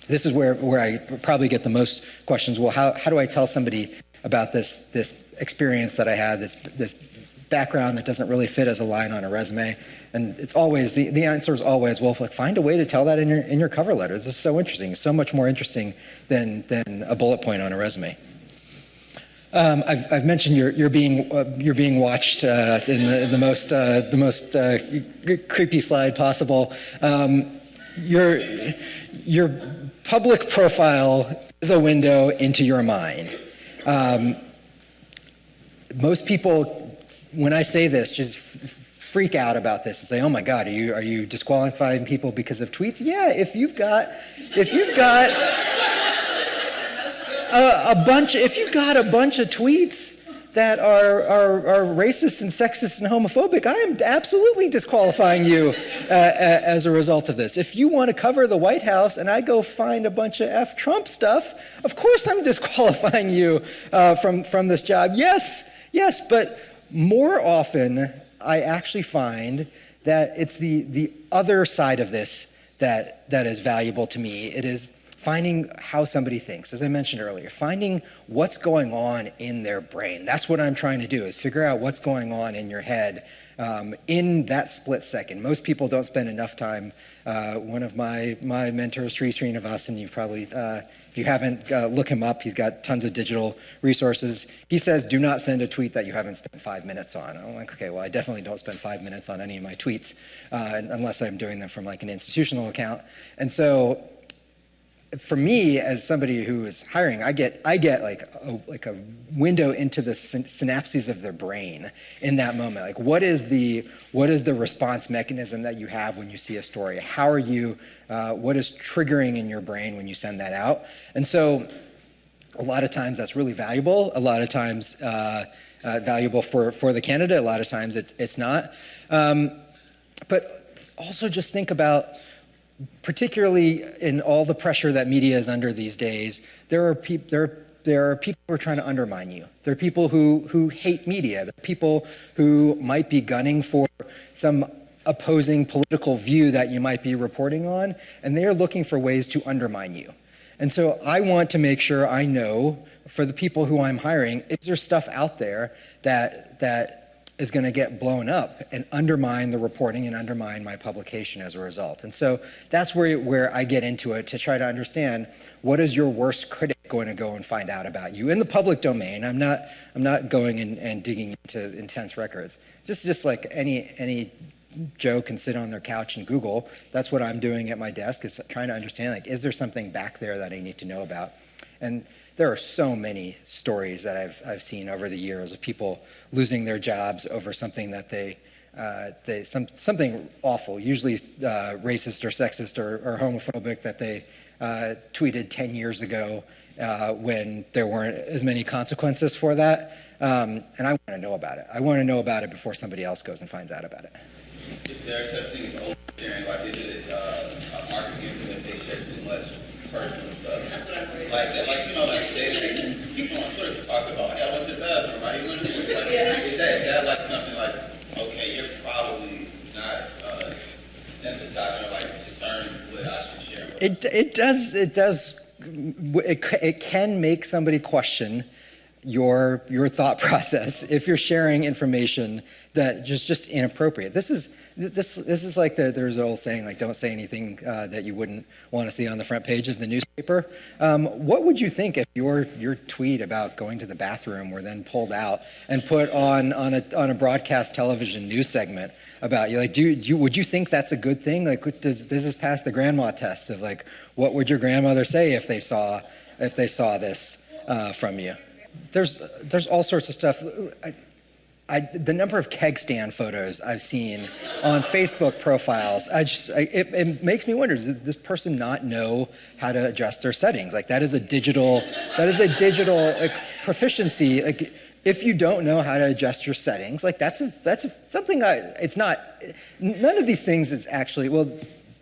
S1: This is where I probably get the most questions. Well, how do I tell somebody about this experience that I had, this background that doesn't really fit as a line on a resume? And it's always, the answer is always, well, find a way to tell that in your cover letter. This is so interesting. It's so much more interesting than a bullet point on a resume. I've mentioned you're being watched in the most creepy slide possible. Your public profile is a window into your mind. Most people, when I say this, just freak out about this and say, "Oh my God, are you disqualifying people because of tweets?" Yeah, if you've got if you've got a bunch of tweets that are racist and sexist and homophobic, I am absolutely disqualifying you as a result of this. If you want to cover the White House and I go find a bunch of F Trump stuff, of course I'm disqualifying you from this job. Yes, but more often I actually find that it's the other side of this that is valuable to me. It is finding how somebody thinks, as I mentioned earlier, finding what's going on in their brain. That's what I'm trying to do, is figure out what's going on in your head in that split second. Most people don't spend enough time. One of my mentors, Sri Srinivasan, you've probably, if you haven't, look him up. He's got tons of digital resources. He says, do not send a tweet that you haven't spent 5 minutes on. I'm like, okay, well, I definitely don't spend 5 minutes on any of my tweets unless I'm doing them from like an institutional account. And so, for me, as somebody who is hiring, I get like a window into the synapses of their brain in that moment. Like, what is the response mechanism that you have when you see a story? How are you? What is triggering in your brain when you send that out? And so, a lot of times that's really valuable. A lot of times valuable for the candidate. A lot of times it's not. But also just think about, particularly in all the pressure that media is under these days, there are people who are trying to undermine you. There are people who hate media. There are people who might be gunning for some opposing political view that you might be reporting on, and they are looking for ways to undermine you. And so I want to make sure I know, for the people who I'm hiring, is there stuff out there that is going to get blown up and undermine the reporting and undermine my publication as a result. And so that's where I get into it, to try to understand, what is your worst critic going to go and find out about you in the public domain. I'm not going and digging into intense records. Just like any Joe can sit on their couch and Google. That's what I'm doing at my desk, is trying to understand, like, is there something back there that I need to know about? And there are so many stories that I've seen over the years of people losing their jobs over something that something awful, usually racist or sexist or homophobic, that they tweeted 10 years ago when there weren't as many consequences for that. And I want to know about it. I want to know about it before somebody else goes and finds out about it.
S3: If there are such things as oversharing, like they did a marketing that they share too much personal stuff.
S7: That's what I'm worried
S3: Like,
S7: about.
S3: like, you know, like people on Twitter talk about, hey, I went to the bathroom, right? You went to the bathroom. Is that like something like, okay, you're probably not synthesizing or like discerning what I should share?
S1: It can make somebody question your thought process if you're sharing information that just inappropriate. This is like there's an old saying, like, don't say anything that you wouldn't want to see on the front page of the newspaper. What would you think if your tweet about going to the bathroom were then pulled out and put on a broadcast television news segment about you? Like, would you think that's a good thing? Like, does this pass the grandma test of, like, what would your grandmother say if they saw this from you? There's all sorts of stuff. The number of keg stand photos I've seen on Facebook profiles, it makes me wonder, does this person not know how to adjust their settings? Like, that is a digital like, proficiency. Like, if you don't know how to adjust your settings, like, that's something. It's not. None of these things is actually, well,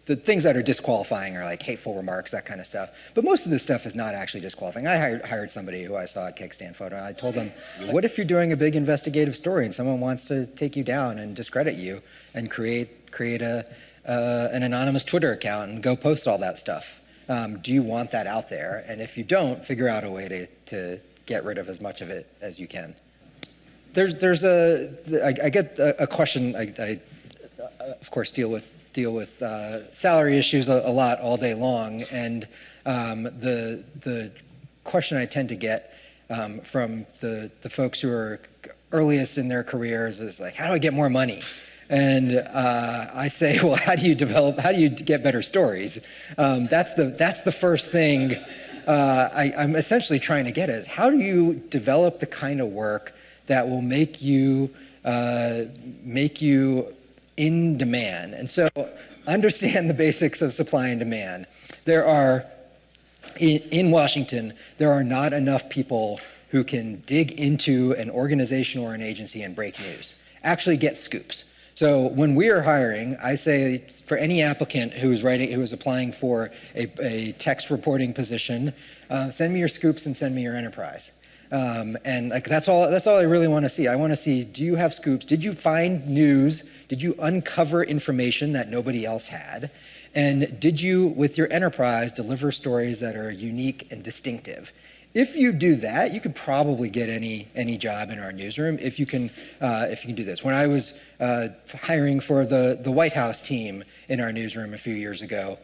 S1: the things that are disqualifying are like hateful remarks, that kind of stuff. But most of this stuff is not actually disqualifying. I hired somebody who I saw a keg stand photo, and I told them, what if you're doing a big investigative story and someone wants to take you down and discredit you and create an anonymous Twitter account and go post all that stuff? Do you want that out there? And if you don't, figure out a way to get rid of as much of it as you can. I get a question. I of course deal with salary issues a lot all day long, and the question I tend to get from the folks who are earliest in their careers is like, how do I get more money? And I say, well, how do you get better stories? That's the first thing I'm essentially trying to get at, is how do you develop the kind of work that will make you in demand. And so understand the basics of supply and demand. There are, in Washington, there are not enough people who can dig into an organization or an agency and break news, actually get scoops. So when we are hiring, I say for any applicant who is applying for a text reporting position, send me your scoops and send me your enterprise. And like that's all I really want to see. I want to see, do you have scoops? Did you find news? Did you uncover information that nobody else had? And did you, with your enterprise, deliver stories that are unique and distinctive? If you do that, you can probably get any job in our newsroom if you can do this. When I was hiring for the White House team in our newsroom a few years ago,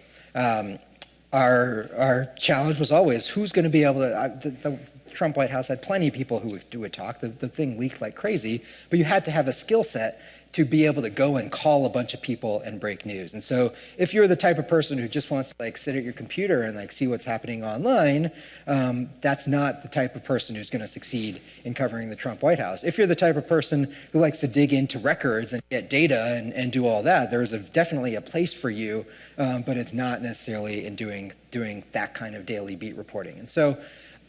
S1: our challenge was always who's going to be able to. The Trump White House had plenty of people who would talk. The thing leaked like crazy, but you had to have a skill set to be able to go and call a bunch of people and break news. And so if you're the type of person who just wants to like sit at your computer and like see what's happening online, that's not the type of person who's going to succeed in covering the Trump White House. If you're the type of person who likes to dig into records and get data and do all that, there's definitely a place for you, but it's not necessarily in doing that kind of daily beat reporting. And so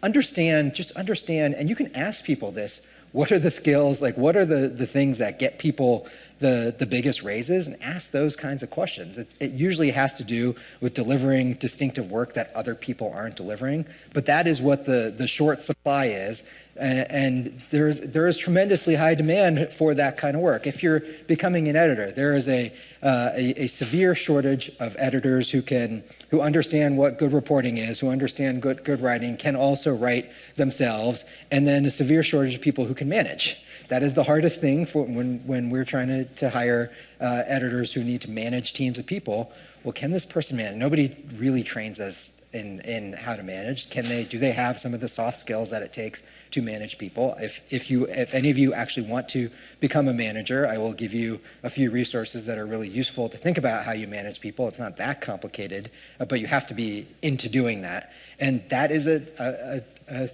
S1: just understand, and you can ask people this, what are the skills, like what are the things that get people the biggest raises, and ask those kinds of questions. It usually has to do with delivering distinctive work that other people aren't delivering, but that is what the short supply is. And there is tremendously high demand for that kind of work. If you're becoming an editor, there is a severe shortage of editors who understand what good reporting is, who understand good writing, can also write themselves, and then a severe shortage of people who can manage. That is the hardest thing for when we're trying to hire editors who need to manage teams of people. Well, can this person manage? Nobody really trains us in how to manage. Do they have some of the soft skills that it takes to manage people? If any of you actually want to become a manager, I will give you a few resources that are really useful to think about how you manage people. It's not that complicated, but you have to be into doing that. And that is a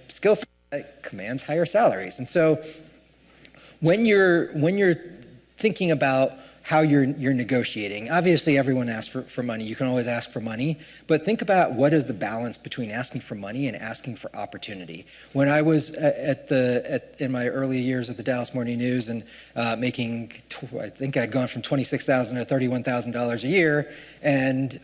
S1: skill set that commands higher salaries. And so when you're thinking about how you're negotiating, obviously everyone asks for money. You can always ask for money, but think about what is the balance between asking for money and asking for opportunity. When I was in my early years at the Dallas Morning News and making, I think I'd gone from $26,000 to $31,000 a year, and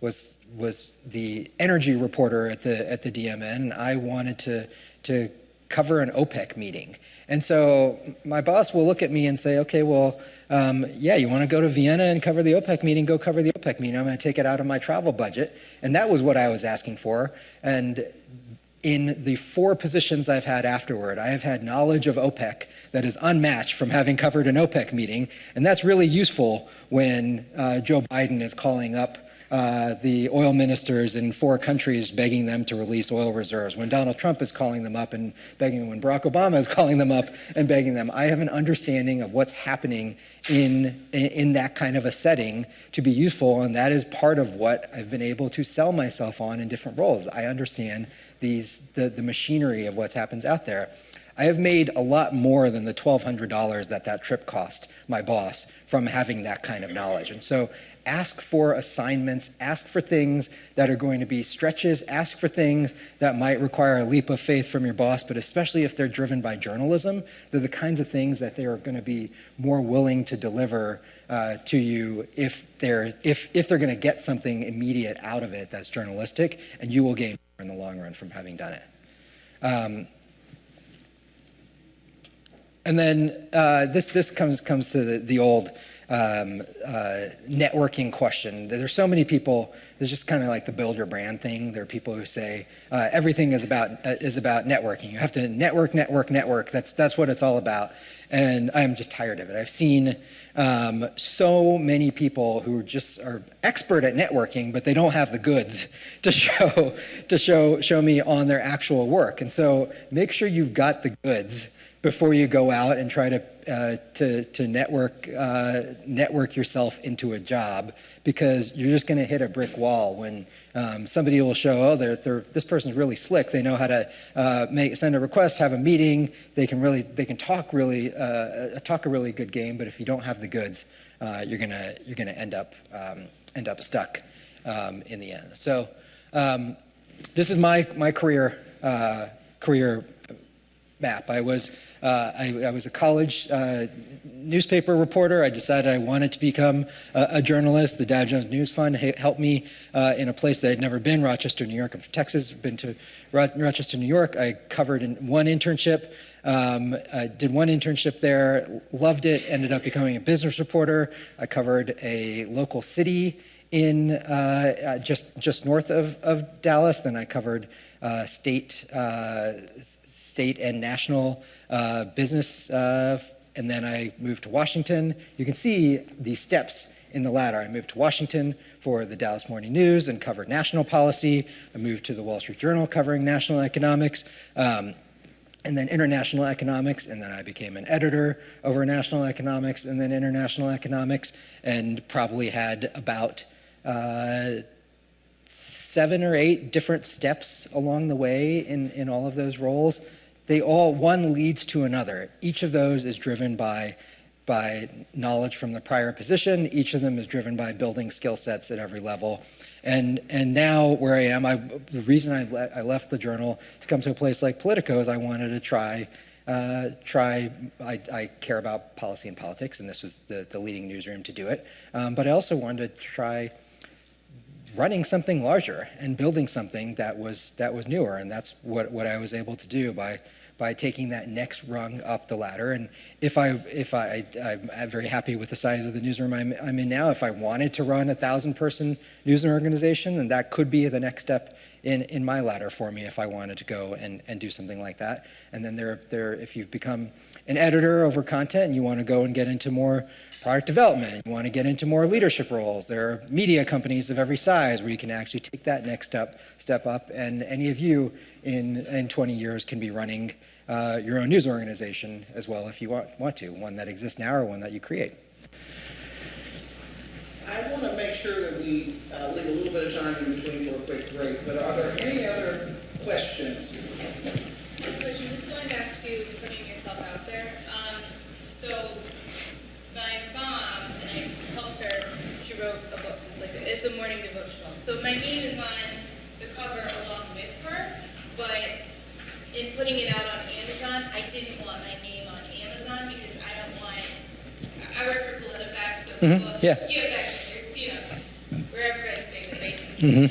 S1: was the energy reporter at the DMN. I wanted to cover an OPEC meeting. And so my boss will look at me and say, okay, well, yeah, you want to go to Vienna and cover the OPEC meeting, go cover the OPEC meeting. I'm going to take it out of my travel budget. And that was what I was asking for. And in the 4 positions I've had afterward, I have had knowledge of OPEC that is unmatched from having covered an OPEC meeting. And that's really useful when Joe Biden is calling up the oil ministers in 4 countries begging them to release oil reserves, when Donald Trump is calling them up and begging them, when Barack Obama is calling them up and begging them. I have an understanding of what's happening in that kind of a setting to be useful, and that is part of what I've been able to sell myself on in different roles. I understand the machinery of what happens out there. I have made a lot more than the $1,200 that trip cost my boss from having that kind of knowledge. And so ask for assignments, ask for things that are going to be stretches, ask for things that might require a leap of faith from your boss, but especially if they're driven by journalism, they're the kinds of things that they are going to be more willing to deliver to you if they're going to get something immediate out of it that's journalistic, and you will gain more in the long run from having done it. And then this comes to the old networking question. There's so many people. There's just kind of like the build your brand thing. There are people who say everything is about networking. You have to network. That's what it's all about. And I'm just tired of it. I've seen so many people who just are expert at networking, but they don't have the goods to show me on their actual work. And so make sure you've got the goods before you go out and try to network yourself into a job, because you're just going to hit a brick wall when somebody will show, oh, this person's really slick. They know how to send a request, have a meeting. They can talk a really good game. But if you don't have the goods, you're gonna end up stuck in the end. So this is my career map. I was a college newspaper reporter. I decided I wanted to become a journalist. The Dow Jones News Fund helped me in a place that I'd never been, Rochester, New York. I'm from Texas, been to Rochester, New York. I covered one internship. I did one internship there, loved it, ended up becoming a business reporter. I covered a local city in just north of Dallas. Then I covered state and national business, and then I moved to Washington. You can see these steps in the ladder. I moved to Washington for the Dallas Morning News and covered national policy. I moved to the Wall Street Journal covering national economics, and then international economics, and then I became an editor over national economics and then international economics, and probably had about 7 or 8 different steps along the way in all of those roles. One leads to another. Each of those is driven by knowledge from the prior position. Each of them is driven by building skill sets at every level. And now where I am, the reason I left the Journal to come to a place like Politico is I wanted to try. I care about policy and politics, and this was the leading newsroom to do it. But I also wanted to try running something larger and building something that was newer, and that's what I was able to do by taking that next rung up the ladder. And I'm very happy with the size of the newsroom I'm in now. If I wanted to run a 1,000-person news organization, then that could be the next step in my ladder for me if I wanted to go and do something like that. And then if you've become an editor over content and you want to go and get into more product development, you want to get into more leadership roles, there are media companies of every size where you can actually take that next step up, and any of you in 20 years can be running your own news organization as well if you want to, one that exists now or one that you create.
S6: I want to make sure that we leave a little bit of time in between for a quick break, but are there any other questions?
S2: Just going back to putting yourself out there. So my mom, and I helped her, she wrote a book. It's a morning devotional. So my name is on the cover along with her, but in putting it out on Amazon, I didn't want my name on Amazon because I work for PolitiFact, so people,
S1: Yeah.
S2: we're everybody's favorite, right?
S1: Mm-hmm.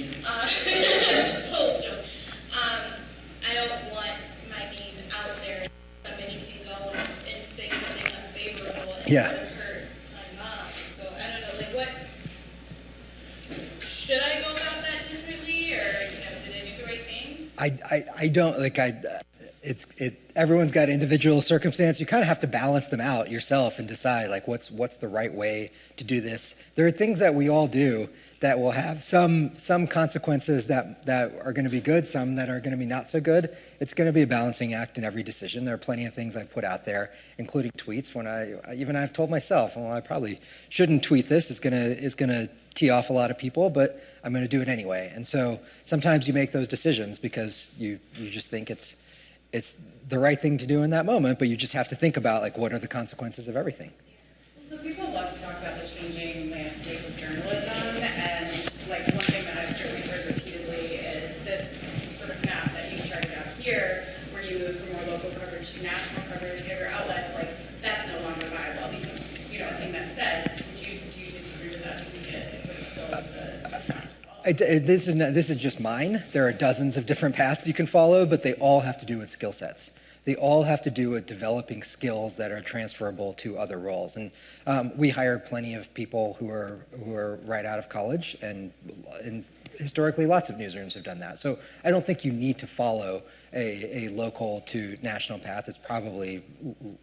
S2: Total joke. I don't want my name out there. Somebody can go and say something unfavorable and
S1: Yeah.
S2: hurt my mom. So I don't know, what should I go about that differently, or did I do the right thing?
S1: I don't everyone's got individual circumstance. You kind of have to balance them out yourself and decide what's the right way to do this. There are things that we all do that will have some consequences that are going to be good, some that are going to be not so good. It's going to be a balancing act in every decision. There are plenty of things I put out there, including tweets. When I've told myself, well, I probably shouldn't tweet this. It's going to tee off a lot of people, but I'm going to do it anyway. And so sometimes you make those decisions because you just think it's the right thing to do in that moment, but you just have to think about what are the consequences of everything.
S2: So people love to talk about the changing landscape of journalism, and one thing that I've certainly heard repeatedly is this sort of map that you charted out here, where you move from more local coverage to national coverage, bigger outlets, that's no longer viable. At least, I think that's said. Do you disagree with that? Do you think it sort of still is the track?
S1: This is just mine. There are dozens of different paths you can follow, but they all have to do with skill sets. They all have to do with developing skills that are transferable to other roles. And we hire plenty of people who are right out of college, and historically lots of newsrooms have done that. So I don't think you need to follow a local to national path. It's probably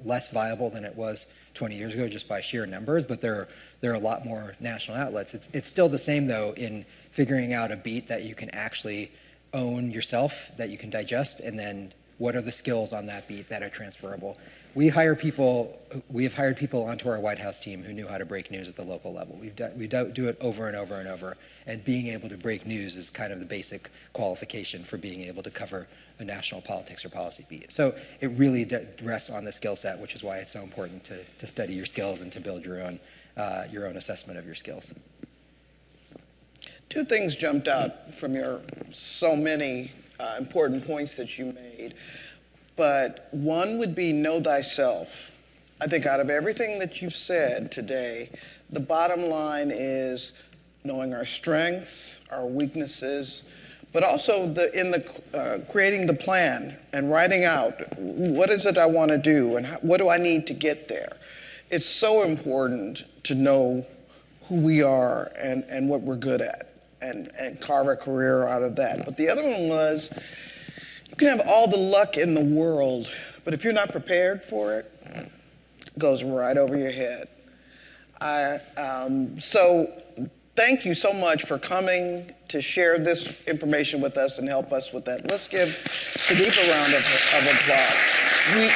S1: less viable than it was 20 years ago just by sheer numbers, but there are a lot more national outlets. It's still the same, though, in figuring out a beat that you can actually own yourself, that you can digest, and then what are the skills on that beat that are transferable. We have hired people onto our White House team who knew how to break news at the local level. We do it over and over and over, and being able to break news is kind of the basic qualification for being able to cover a national politics or policy beat. So it really rests on the skill set, which is why it's so important to study your skills and to build your own assessment of your skills.
S6: Two things jumped out from your so many important points that you made, but one would be know thyself. I think out of everything that you've said today, the bottom line is knowing our strengths, our weaknesses, but also creating the plan and writing out what is it I want to do and what do I need to get there. It's so important to know who we are and what we're good at. And carve a career out of that. But the other one was, you can have all the luck in the world, but if you're not prepared for it, it goes right over your head. So thank you so much for coming to share this information with us and help us with that. Let's give Sudeep a round of applause.